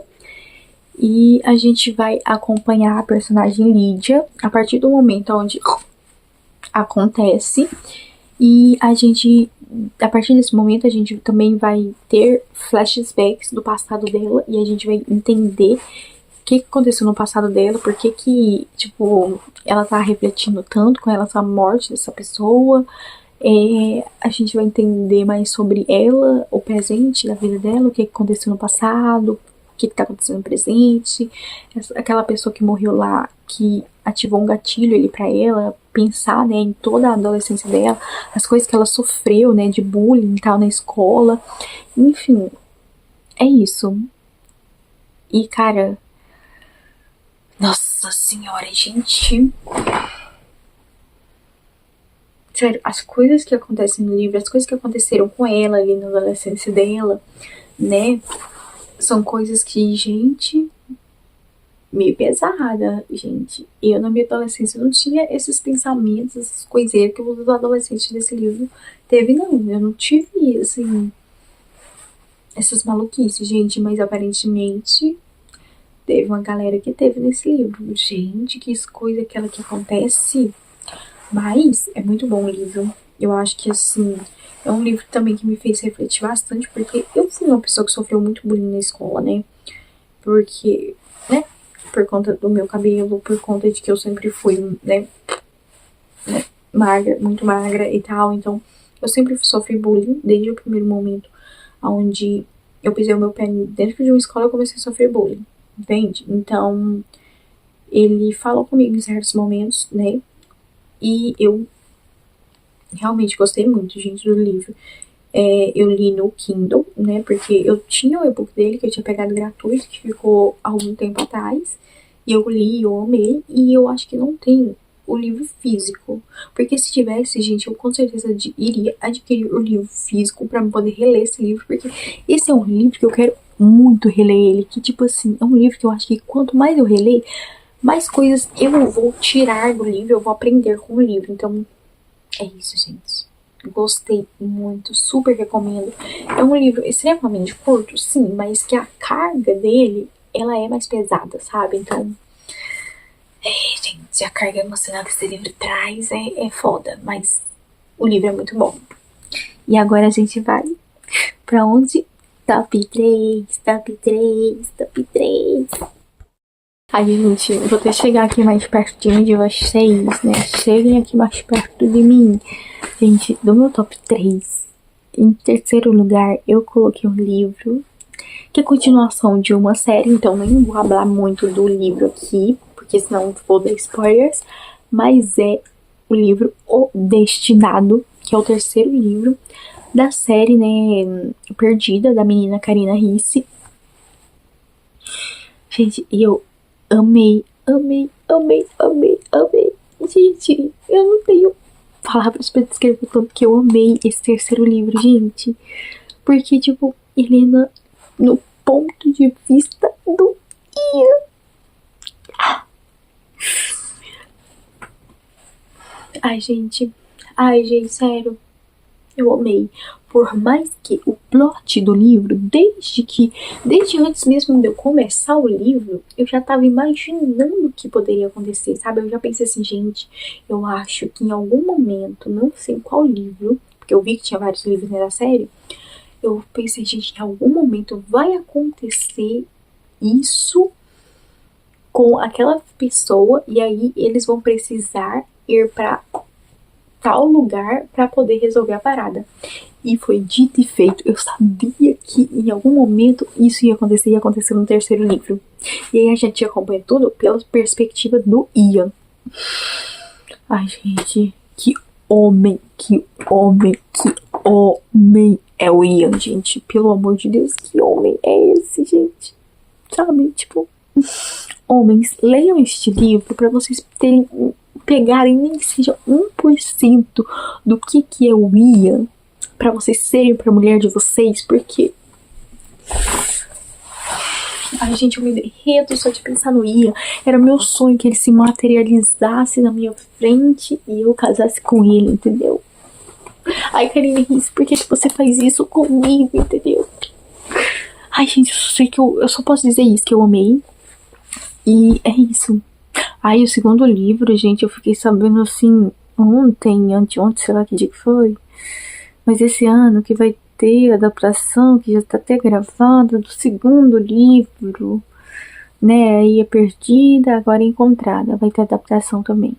E a gente vai acompanhar a personagem Lídia a partir do momento onde acontece. E a partir desse momento, a gente também vai ter flashbacks do passado dela. E a gente vai entender o que aconteceu no passado dela, por que, tipo, ela tá refletindo tanto com relação à morte dessa pessoa. A gente vai entender mais sobre ela, o presente da vida dela, o que aconteceu no passado, o que tá acontecendo no presente, aquela pessoa que morreu lá, que ativou um gatilho ali pra ela pensar, né, em toda a adolescência dela, as coisas que ela sofreu, né, de bullying e tal na escola, enfim, é isso. E, cara, nossa senhora, gente, sério, as coisas que acontecem no livro, as coisas que aconteceram com ela ali na adolescência dela, né, são coisas que, gente, meio pesada, gente. Eu, na minha adolescência, não tinha esses pensamentos, essas coiseiras que os adolescentes desse livro teve, não. Eu não tive, assim, essas maluquices, gente, mas aparentemente teve uma galera que teve nesse livro. Gente, que coisa aquela que acontece. Mas é muito bom o livro. Eu acho que, assim, é um livro também que me fez refletir bastante, porque eu fui uma pessoa que sofreu muito bullying na escola, né? Porque, né? por conta do meu cabelo, por conta de que eu sempre fui, né, magra, muito magra e tal. Então, eu sempre sofri bullying desde o primeiro momento onde eu pisei o meu pé dentro de uma escola, eu comecei a sofrer bullying, entende? Então, ele falou comigo em certos momentos, né? E eu realmente gostei muito, gente, do livro. Eu li no Kindle, né? Porque eu tinha o e-book dele, que eu tinha pegado gratuito, que ficou há algum tempo atrás. E eu li, eu amei. E eu acho que não tem o livro físico. Porque se tivesse, gente, eu com certeza iria adquirir o livro físico pra poder reler esse livro. Porque esse é um livro que eu quero muito reler ele. Que, tipo assim, é um livro que eu acho que quanto mais eu reler, mais coisas eu vou tirar do livro, eu vou aprender com o livro. Então, é isso, gente. Gostei muito, super recomendo. É um livro extremamente curto, sim, mas que a carga dele, ela é mais pesada, sabe? Então, gente, a carga emocional que esse livro traz é foda, mas o livro é muito bom. E agora a gente vai pra onde? Top 3, top 3, top 3. Ai, gente, vou ter que chegar aqui mais pertinho de vocês, né? Cheguem aqui mais perto de mim. Gente, do meu top 3, em terceiro lugar, eu coloquei um livro que é continuação de uma série, então nem vou falar muito do livro aqui, porque senão vou dar spoilers, mas é o livro O Destinado, que é o terceiro livro da série, né, Perdida, da menina Karina Ricci. Gente, e eu amei. Gente, eu não tenho palavras pra descrever o tanto que eu amei esse terceiro livro, gente. Porque, tipo, Helena, no ponto de vista do Ian. Ai, gente, sério. Eu amei. Por mais que o plot do livro, desde antes mesmo de eu começar o livro, eu já tava imaginando o que poderia acontecer, sabe? Eu já pensei assim, gente, eu acho que em algum momento, não sei qual livro, porque eu vi que tinha vários livros nessa série, eu pensei, gente, em algum momento vai acontecer isso com aquela pessoa e aí eles vão precisar ir pra tal lugar pra poder resolver a parada. E foi dito e feito. Eu sabia que em algum momento isso ia acontecer no terceiro livro. E aí a gente acompanha tudo pela perspectiva do Ian. Ai, gente, que homem é o Ian, gente. Pelo amor de Deus, que homem é esse, gente? Sabe, tipo, homens, leiam este livro pra vocês pegarem nem que seja 1% do que é o Ian, pra vocês serem pra mulher de vocês, porque... Ai, gente, eu me derreto só de pensar no Ian. Era meu sonho que ele se materializasse na minha frente e eu casasse com ele, entendeu? Ai, Karina Ricci, por que você faz isso comigo, entendeu? Ai, gente, eu sei que eu só posso dizer isso, que eu amei. E é isso. Ai, o segundo livro, gente, eu fiquei sabendo assim, anteontem, sei lá que dia que foi. Mas esse ano que vai ter adaptação, que já tá até gravada, do segundo livro, né? Aí é Perdida, agora é Encontrada. Vai ter adaptação também.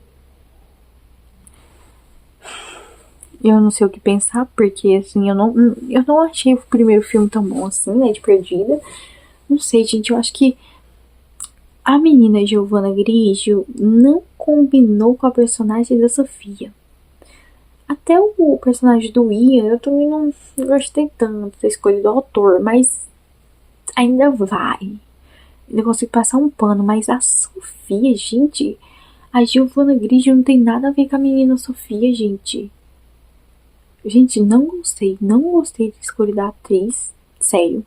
Eu não sei o que pensar, porque assim, eu não achei o primeiro filme tão bom assim, né? De Perdida. Não sei, gente, eu acho que a menina Giovanna Grigio não combinou com a personagem da Sofia. Até o personagem do Ian, eu também não gostei tanto da escolha do autor, mas ainda vai. Eu consigo passar um pano, mas a Sofia, gente, a Giovanna Grigio não tem nada a ver com a menina Sofia, gente. Gente, não gostei da escolha da atriz, sério.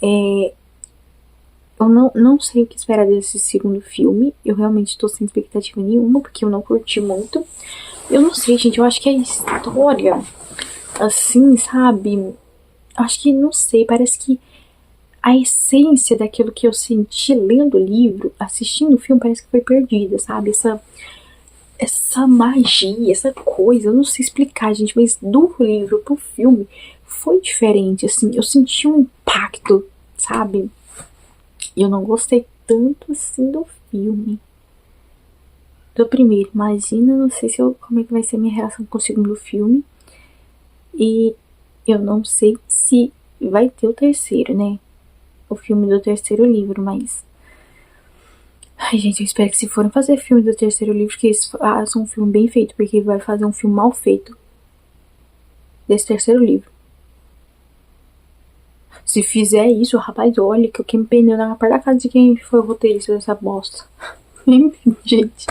Eu não sei o que esperar desse segundo filme. Eu realmente tô sem expectativa nenhuma, porque eu não curti muito. Eu não sei, gente, eu acho que a história, assim, sabe? Acho que, não sei, parece que a essência daquilo que eu senti lendo o livro, assistindo o filme, parece que foi perdida, sabe? Essa magia, essa coisa, eu não sei explicar, gente, mas do livro pro filme foi diferente, assim, eu senti um impacto, sabe? E eu não gostei tanto assim do filme. Do primeiro, imagina, não sei como é que vai ser a minha reação com o segundo filme. E eu não sei se vai ter o terceiro, né? O filme do terceiro livro, mas... Ai, gente, eu espero que se forem fazer filme do terceiro livro, que eles façam um filme bem feito, porque vai fazer um filme mal feito desse terceiro livro. Se fizer isso, rapaz, olha que eu queimo pneu na parte da casa de quem foi o roteirista dessa bosta. Enfim, gente,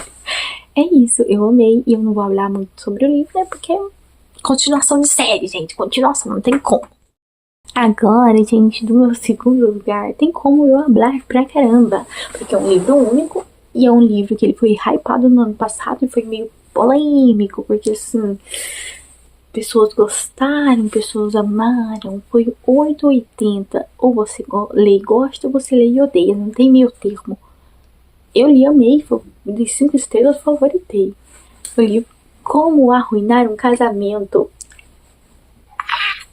é isso. Eu amei e eu não vou falar muito sobre o livro, né? Porque continuação de série, gente. Continuação, não tem como. Agora, gente, do meu segundo lugar, tem como eu falar pra caramba. Porque é um livro único e é um livro que ele foi hypado no ano passado e foi meio polêmico, porque assim, pessoas gostaram, pessoas amaram, foi 880. Ou você lê e gosta, ou você lê e odeia, não tem meio termo. Eu li, amei, de 5 estrelas, favoritei. Eu li Como Arruinar um Casamento.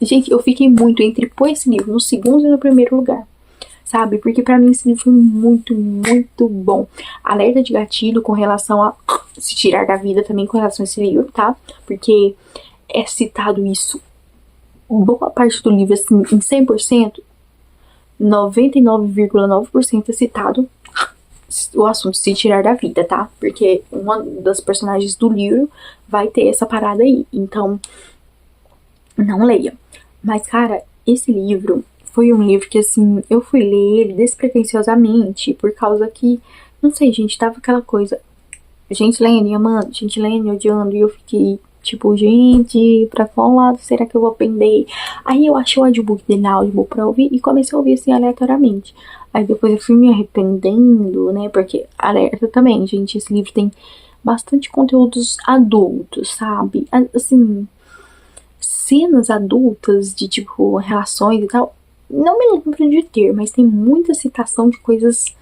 Gente, eu fiquei muito entre pôr esse livro no segundo e no primeiro lugar, sabe? Porque pra mim esse livro foi muito, muito bom. Alerta de gatilho com relação a se tirar da vida também com relação a esse livro, tá? Porque é citado isso boa parte do livro, assim, em 100%, 99,9% é citado o assunto se tirar da vida, tá? Porque uma das personagens do livro vai ter essa parada aí. Então, não leia. Mas, cara, esse livro foi um livro que, assim, eu fui ler ele despretensiosamente, por causa que, não sei, gente, tava aquela coisa, gente lendo e amando, gente lendo e odiando, e eu fiquei, tipo, gente, pra qual lado será que eu vou aprender? Aí eu achei o audiobook dele na Audible pra ouvir e comecei a ouvir, assim, aleatoriamente. Aí depois eu fui me arrependendo, né, porque, alerta também, gente, esse livro tem bastante conteúdos adultos, sabe? Assim, cenas adultas de, tipo, relações e tal, não me lembro de ter, mas tem muita citação de coisas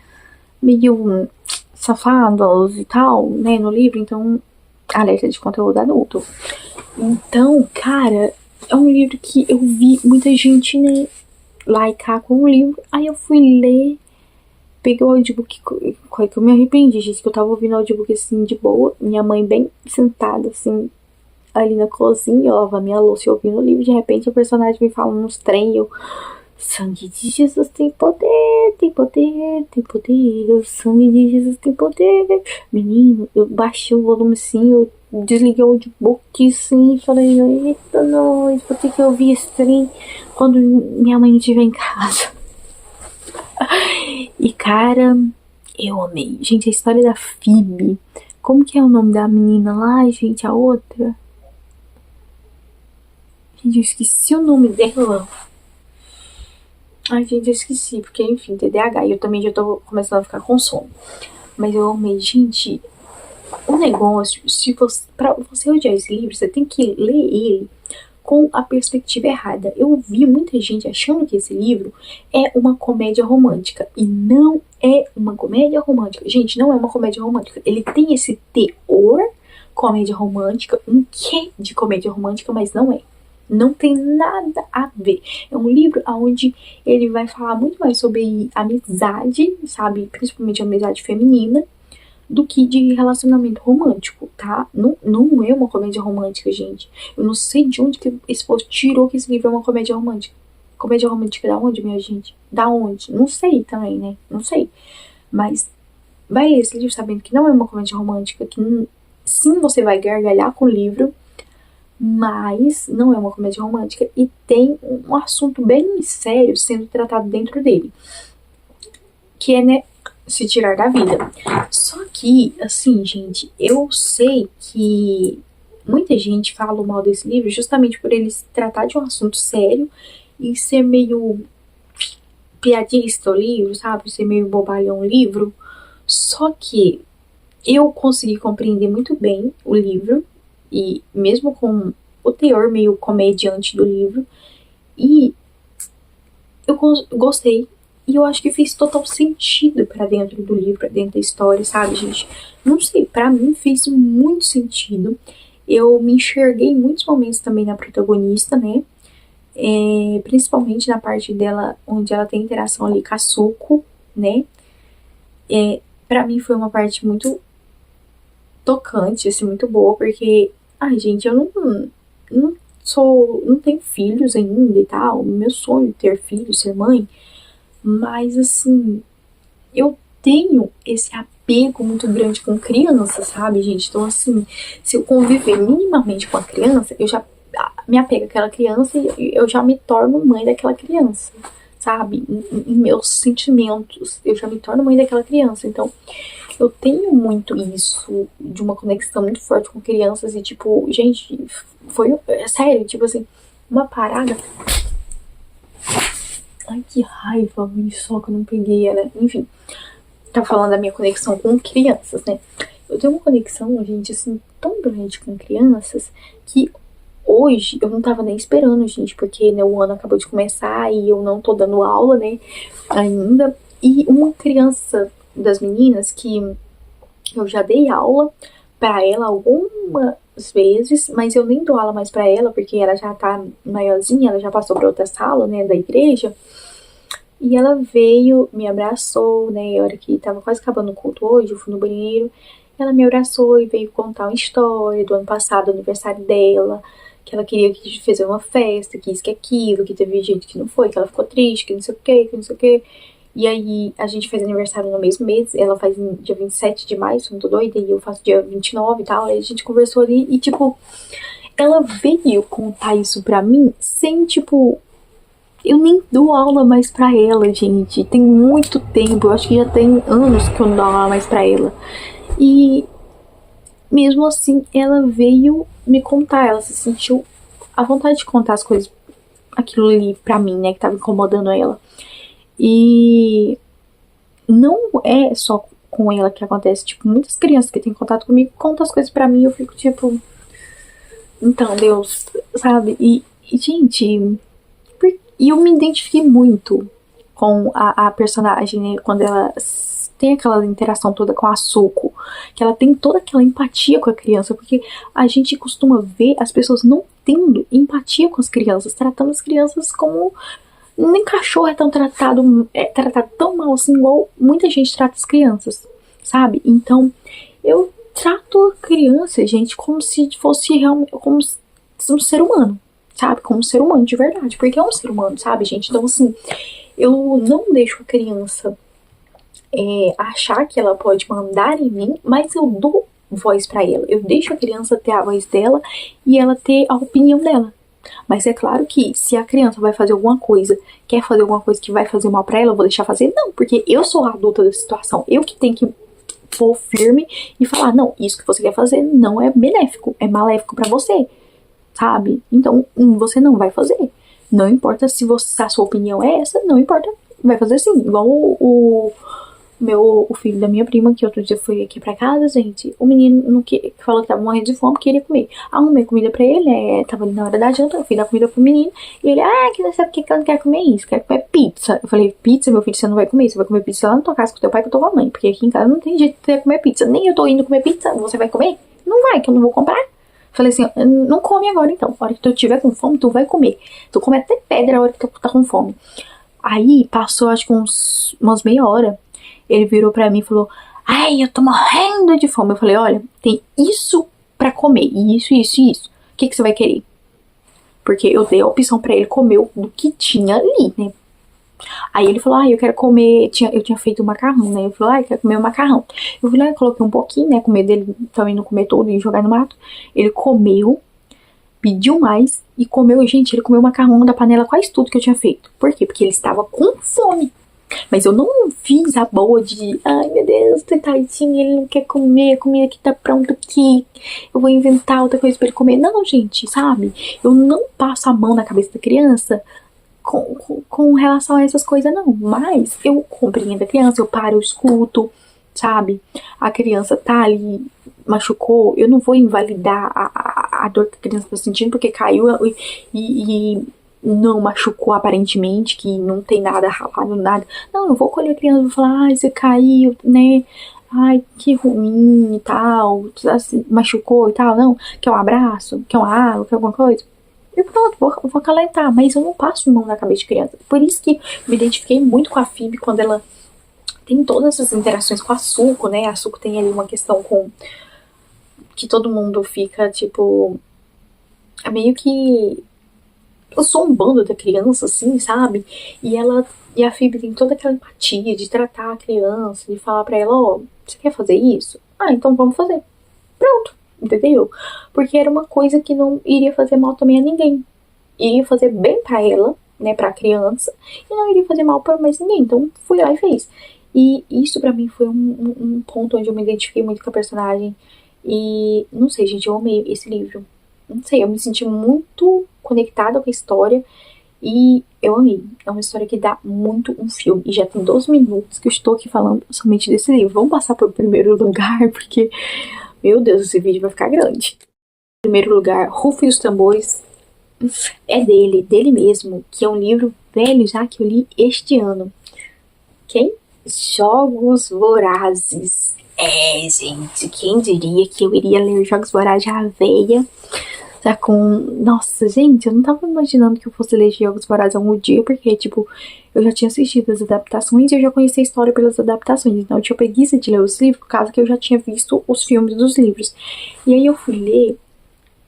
meio safadas e tal, né, no livro, então, alerta de conteúdo adulto. Então, cara, é um livro que eu vi muita gente, né, likear com o livro, aí eu fui ler, peguei o audiobook, que eu me arrependi, gente, que eu tava ouvindo o audiobook, assim, de boa, minha mãe bem sentada, assim, ali na cozinha, ó, a minha louça, ouvindo o livro, de repente o personagem me fala uns trem, eu... Sangue de Jesus tem poder, tem poder, tem poder. O sangue de Jesus tem poder. Menino, eu baixei o volume assim, eu desliguei o audiobook assim, falei, eita, nós, vou ter que ouvir esse trem quando minha mãe não estiver em casa. E cara, eu amei. Gente, a história da Phoebe. Como que é o nome da menina lá, gente? A outra? Gente, eu esqueci o nome dela. Ai, gente, eu esqueci, porque, enfim, TDAH. E eu também já tô começando a ficar com sono. Mas eu amei, gente. O negócio, se você, pra você odiar esse livro, você tem que ler ele com a perspectiva errada. Eu vi muita gente achando que esse livro é uma comédia romântica. E não é uma comédia romântica. Gente, não é uma comédia romântica. Ele tem esse teor comédia romântica, um quê de comédia romântica, mas não é. Não tem nada a ver. É um livro onde ele vai falar muito mais sobre amizade, sabe? Principalmente amizade feminina, do que de relacionamento romântico, tá? Não é uma comédia romântica, gente. Eu não sei de onde que esse povo tirou que esse livro é uma comédia romântica. Comédia romântica da onde, minha gente? Da onde? Não sei também, né? Não sei. Mas vai ler esse livro sabendo que não é uma comédia romântica, que sim, você vai gargalhar com o livro, mas não é uma comédia romântica e tem um assunto bem sério sendo tratado dentro dele, que é, né, se tirar da vida. Só que, assim, gente, eu sei que muita gente fala mal desse livro justamente por ele se tratar de um assunto sério e ser meio piadista o livro, sabe? Ser meio bobalhão o livro. Só que eu consegui compreender muito bem o livro, e mesmo com o teor meio comediante do livro, e eu gostei, e eu acho que fez total sentido pra dentro do livro, pra dentro da história, sabe, gente? Não sei, pra mim fez muito sentido. Eu me enxerguei em muitos momentos também na protagonista, né? Principalmente na parte dela, onde ela tem interação ali com a Suko, né? Pra mim foi uma parte muito tocante, assim, muito boa, porque, ai, gente, eu não tenho filhos ainda e tal. Meu sonho é ter filhos, ser mãe, mas assim, eu tenho esse apego muito grande com criança, sabe, gente? Então, assim, se eu conviver minimamente com a criança, eu já me apego àquela criança e eu já me torno mãe daquela criança, sabe? Em meus sentimentos, eu já me torno mãe daquela criança. Então, eu tenho muito isso, de uma conexão muito forte com crianças e, tipo, gente, é sério, tipo assim, uma parada. Ai, que raiva, olha só que eu não peguei ela. Enfim, tá falando da minha conexão com crianças, né? Eu tenho uma conexão, gente, assim, tão grande com crianças que hoje eu não tava nem esperando, gente, porque né, o ano acabou de começar e eu não tô dando aula, né, ainda. E uma criança das meninas que eu já dei aula pra ela algumas vezes, mas eu nem dou aula mais pra ela porque ela já tá maiorzinha, ela já passou pra outra sala, né, da igreja. E ela veio, me abraçou, né? A hora que tava quase acabando o culto hoje, eu fui no banheiro. Ela me abraçou e veio contar uma história do ano passado, do aniversário dela, que ela queria que fazer uma festa, que isso, que aquilo, que teve gente que não foi, que ela ficou triste, que não sei o que não sei o que. E aí a gente fez aniversário no mesmo mês, ela faz no dia 27 de maio, sou muito doida, e eu faço dia 29 e tal. Aí a gente conversou ali e, tipo, ela veio contar isso pra mim sem, tipo, eu nem dou aula mais pra ela, gente. Tem muito tempo, eu acho que já tem anos que eu não dou aula mais pra ela. E mesmo assim, ela veio me contar, ela se sentiu à vontade de contar as coisas, aquilo ali pra mim, né, que tava incomodando ela. E não é só com ela que acontece, tipo, muitas crianças que têm contato comigo contam as coisas pra mim e eu fico tipo, então, Deus, sabe? E gente, e eu me identifiquei muito com a personagem, né? Quando ela tem aquela interação toda com a Suko, que ela tem toda aquela empatia com a criança, porque a gente costuma ver as pessoas não tendo empatia com as crianças, tratando as crianças como nem cachorro é tratado tão mal assim, igual muita gente trata as crianças, sabe? Então, eu trato a criança, gente, como se fosse realmente como um ser humano, sabe? Como um ser humano de verdade, porque é um ser humano, sabe, gente? Então, assim, eu não deixo a criança achar que ela pode mandar em mim, mas eu dou voz pra ela. Eu deixo a criança ter a voz dela e ela ter a opinião dela. Mas é claro que se a criança vai fazer alguma coisa, quer fazer alguma coisa que vai fazer mal pra ela, eu vou deixar fazer? Não, porque eu sou a adulta da situação. Eu que tenho que pôr firme e falar, não, isso que você quer fazer não é benéfico, é maléfico pra você, sabe? Então, você não vai fazer. Não importa se a sua opinião é essa, não importa, vai fazer sim. Igual o filho da minha prima, que outro dia foi aqui pra casa, gente, o menino que falou que tava morrendo de fome, queria comer. Arrumei comida pra ele, tava ali na hora da janta, eu fui dar comida pro menino, e ele, que não sabe o que ele não quer comer isso, quer comer pizza. Eu falei, pizza, meu filho, você não vai comer, você vai comer pizza lá na tua casa com teu pai e com tua mãe, porque aqui em casa não tem jeito de você comer pizza, nem eu tô indo comer pizza, você vai comer? Não vai, que eu não vou comprar. Falei assim, não come agora então, a hora que tu tiver com fome, tu vai comer. Tu come até pedra a hora que tu tá com fome. Aí, passou acho que umas meia hora, ele virou pra mim e falou, ai, eu tô morrendo de fome. Eu falei, olha, tem isso pra comer, isso, isso e isso. O que você vai querer? Porque eu dei a opção pra ele comer do que tinha ali, né? Aí ele falou, eu quero comer, eu tinha feito macarrão, né? Ele falou, eu quero comer o macarrão. Eu falei, coloquei um pouquinho, né? Com medo dele também não comer todo e jogar no mato. Ele comeu, pediu mais e comeu, gente, ele comeu o macarrão da panela quase tudo que eu tinha feito. Por quê? Porque ele estava com fome. Mas eu não fiz a boa de, ai meu Deus, tadinho, ele não quer comer, a comida que tá pronta aqui, eu vou inventar outra coisa pra ele comer. Não, gente, sabe? Eu não passo a mão na cabeça da criança com relação a essas coisas, não. Mas eu compreendo a criança, eu paro, eu escuto, sabe? A criança tá ali, machucou, eu não vou invalidar a dor que a criança tá sentindo porque caiu e não machucou aparentemente, que não tem nada ralado, nada. Não, eu vou colher a criança e vou falar, você caiu, né? Ai, que ruim e tal, assim, machucou e tal, não? Quer um abraço? Quer uma água? Quer alguma coisa? E pronto, vou acalentar, mas eu não passo mão na cabeça de criança. Por isso que me identifiquei muito com a Phoebe quando ela tem todas essas interações com a Suko, né? A Suko tem ali uma questão com que todo mundo fica, tipo, meio que zombando da criança, assim, sabe? E a Phoebe tem toda aquela empatia de tratar a criança, de falar pra ela, ó, você quer fazer isso? Ah, então vamos fazer. Pronto, entendeu? Porque era uma coisa que não iria fazer mal também a ninguém. Iria fazer bem pra ela, né, pra criança, e não iria fazer mal pra mais ninguém. Então, fui lá e fez. E isso pra mim foi um ponto onde eu me identifiquei muito com a personagem. E, não sei, gente, eu amei esse livro. Não sei, eu me senti muito conectada com a história e eu amei. É uma história que dá muito um filme. E já tem 12 minutos que eu estou aqui falando somente desse livro. Vamos passar para o primeiro lugar, porque, meu Deus, esse vídeo vai ficar grande. Em primeiro lugar, Rufem os Tambores. É dele mesmo, que é um livro velho já que eu li este ano. Quem? Jogos Vorazes. É, gente, quem diria que eu iria ler Jogos Vorazes à veia? Tá com... Nossa, gente, eu não tava imaginando que eu fosse ler Jogos Vorazes algum dia, porque, tipo, eu já tinha assistido as adaptações e eu já conhecia a história pelas adaptações. Então eu tinha preguiça de ler os livros, por causa que eu já tinha visto os filmes dos livros. E aí eu fui ler,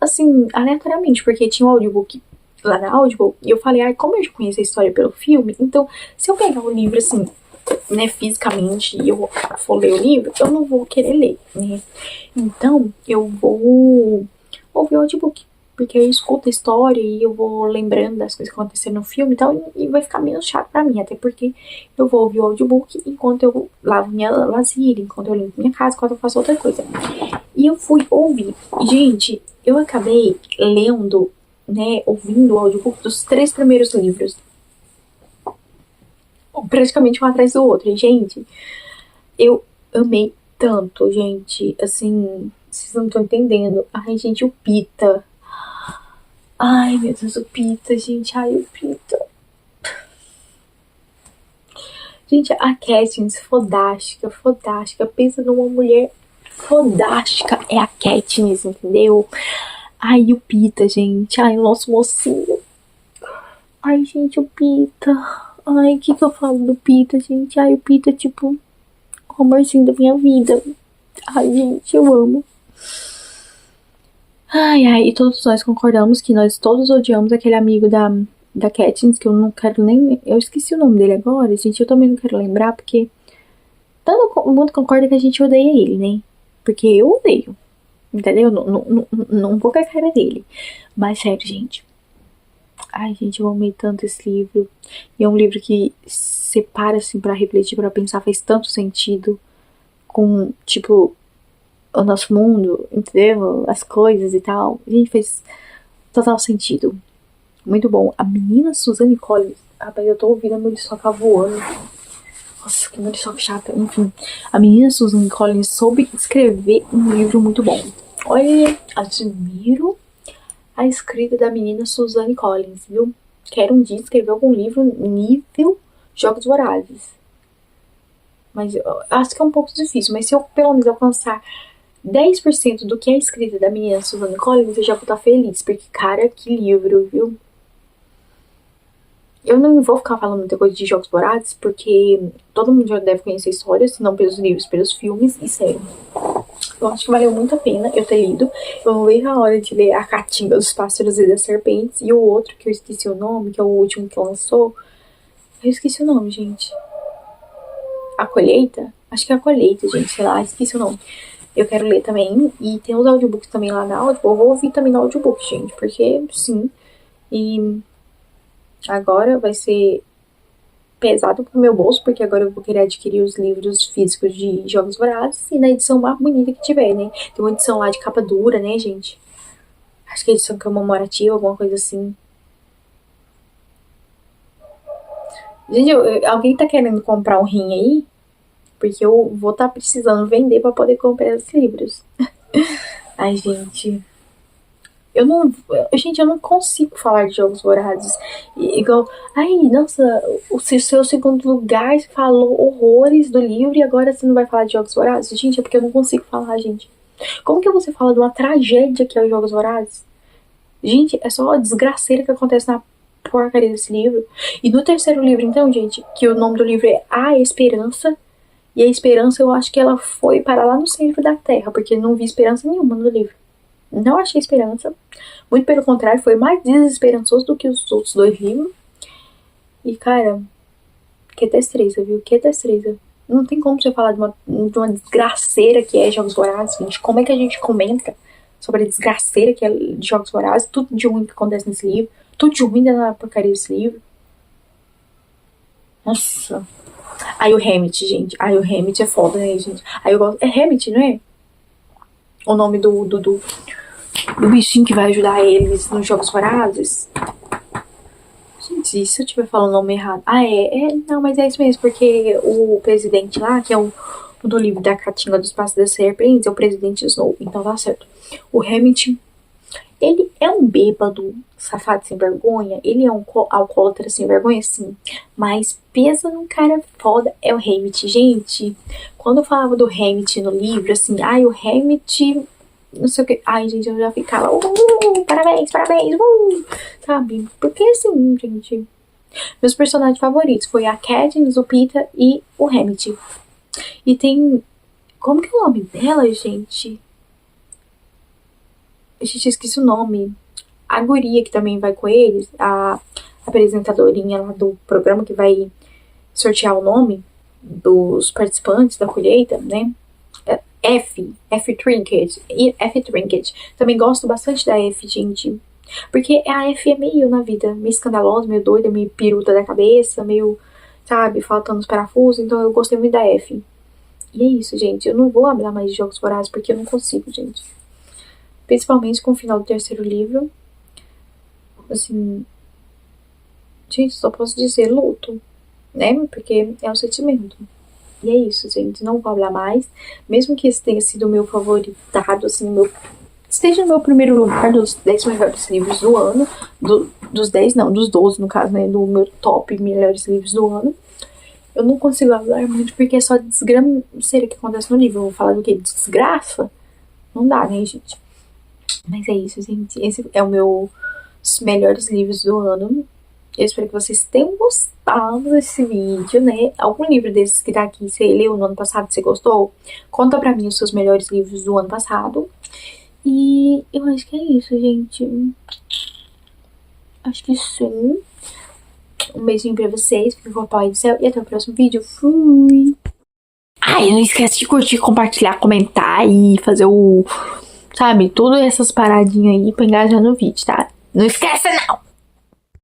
assim, aleatoriamente, porque tinha um audiobook lá na Audible, e eu falei, ai, como eu já conheço a história pelo filme, então, se eu pegar o livro, assim, né, fisicamente, e eu for ler o livro, eu não vou querer ler, né? Então, eu vou ouvir o audiobook, porque eu escuto a história e eu vou lembrando das coisas que aconteceram no filme e tal, e vai ficar menos chato pra mim, até porque eu vou ouvir o audiobook enquanto eu lavo minha vasilha, enquanto eu limpo minha casa, enquanto eu faço outra coisa. E eu fui ouvir. Gente, eu acabei lendo, né, ouvindo o audiobook dos 3 primeiros livros. Praticamente um atrás do outro. E, gente, eu amei tanto, gente. Assim, vocês não estão entendendo. Ai, gente, o Pita. Ai, meu Deus, o Pita, gente. Ai, o Pita. Gente, a Katniss, fodástica, fodástica. Pensa numa mulher fodástica. É a Katniss, entendeu? Ai, o Pita, gente. Ai, o nosso mocinho. Ai, gente, o Pita. Ai, o que eu falo do Pita, gente? Ai, o Pita, tipo, o amorzinho da minha vida. Ai, gente, eu amo. Ai, ai, e todos nós concordamos que nós todos odiamos aquele amigo da Katniss, que eu não quero nem... Eu esqueci o nome dele agora, gente, eu também não quero lembrar, porque todo mundo concorda que a gente odeia ele, né? Porque eu odeio, entendeu? Não vou com a cara dele. Mas, sério, gente. Ai, gente, eu amei tanto esse livro. E é um livro que separa, assim, pra refletir, pra pensar, faz tanto sentido com, tipo, o nosso mundo, entendeu? As coisas e tal. Gente, fez total sentido. Muito bom. A menina Suzanne Collins. Rapaz, eu tô ouvindo a Muriçoca voando. Nossa, que Muriçoca chata. Enfim, a menina Suzanne Collins soube escrever um livro muito bom. Olha, admiro a escrita da menina Suzanne Collins, viu? Quero um dia escrever algum livro nível Jogos Vorazes. Mas eu acho que é um pouco difícil. Mas se eu pelo menos alcançar 10% do que é escrita da menina Suzanne Collins, eu já vou estar feliz. Porque, cara, que livro, viu? Eu não vou ficar falando muita coisa de Jogos Vorazes, porque todo mundo já deve conhecer a história, se não pelos livros, pelos filmes, e sério. Eu acho que valeu muito a pena eu ter lido. Eu não vejo a hora de ler A Caatinga dos Pássaros e das Serpentes, e o outro, que eu esqueci o nome, que é o último que lançou. Eu esqueci o nome, gente. A Colheita? Acho que é A Colheita, gente, sei lá, esqueci o nome. Eu quero ler também, e tem os audiobooks também lá na Audible. Eu vou ouvir também no audiobook, gente, porque sim. E agora vai ser pesado pro meu bolso, porque agora eu vou querer adquirir os livros físicos de Jogos Vorazes e na edição mais bonita que tiver, né? Tem uma edição lá de capa dura, né, gente? Acho que é edição comemorativa, alguma coisa assim. Gente, alguém tá querendo comprar um rim aí? Porque eu vou estar precisando vender pra poder comprar os livros. Ai, gente. Eu não. Gente, eu não consigo falar de Jogos Vorazes. Igual. Ai, nossa, o seu segundo lugar falou horrores do livro e agora você não vai falar de Jogos Vorazes? Gente, é porque eu não consigo falar, gente. Como que você fala de uma tragédia que é os Jogos Vorazes? Gente, é só a desgraceira que acontece na porcaria desse livro. E no terceiro livro, então, gente, que o nome do livro é A Esperança. E a esperança, eu acho que ela foi parar lá no centro da Terra, porque não vi esperança nenhuma no livro. Não achei esperança. Muito pelo contrário, foi mais desesperançoso do que os outros 2 livros. E, cara, que destreza, viu? Que destreza. Não tem como você falar de uma desgraceira que é Jogos Vorazes, gente. Como é que a gente comenta sobre a desgraceira que é de Jogos Vorazes? Tudo de ruim que acontece nesse livro. Tudo de ruim na porcaria desse livro. Nossa. Aí o Hammett, gente. Aí o Hammett é foda, né, gente? Aí eu gosto. É Hammett, não é? O nome do bichinho que vai ajudar eles nos Jogos Vorazes. Gente, se eu estiver falando o nome errado. Ah, não, mas é isso mesmo, porque o presidente lá, que é o do livro da Caatinga do Espaço das Serpentes, é o presidente Snow, então tá certo. O Hammett, ele é um bêbado, safado sem vergonha, ele é um alcoólatra sem vergonha, sim, mas pensa num cara foda, é o Hammett. Gente, quando eu falava do Hammett no livro, assim, o Hammett, não sei o que, gente, eu já ficava, parabéns, parabéns, sabe? Porque assim, gente, meus personagens favoritos foi a Katniss, o Peeta e o Hammett. E tem, como que é o nome dela, gente? Gente, esqueci o nome. A guria que também vai com eles, a apresentadorinha lá do programa que vai sortear o nome dos participantes da colheita, né? F Trinket. F Trinket. Também gosto bastante da F, gente. Porque a F é meio na vida, meio escandalosa, meio doida, meio piruta da cabeça, meio, sabe, faltando os parafusos. Então eu gostei muito da F. E é isso, gente. Eu não vou hablar mais de Jogos Vorazes porque eu não consigo, gente. Principalmente com o final do 3º livro. Assim, gente, só posso dizer luto, né? Porque é um sentimento. E é isso, gente. Não vou falar mais. Mesmo que esse tenha sido o meu favoritado, assim, esteja no meu primeiro lugar dos 10 melhores livros do ano. Dos 10, não, dos 12, no caso, né? Do meu top melhores livros do ano. Eu não consigo falar muito porque é só desgraceira que acontece no livro. Eu vou falar do quê? Desgraça? Não dá, né, gente? Mas é isso, gente. Esse é o meu melhores livros do ano. Eu espero que vocês tenham gostado desse vídeo, né? Algum livro desses que tá aqui, você leu no ano passado, você gostou? Conta pra mim os seus melhores livros do ano passado. E eu acho que é isso, gente. Acho que sim. Um beijinho pra vocês. Fiquem com o Pai do Céu. E até o próximo vídeo. Fui! Ai, não esquece de curtir, compartilhar, comentar e fazer sabe, todas essas paradinhas aí pra engajar no vídeo, tá? Não esquece, não!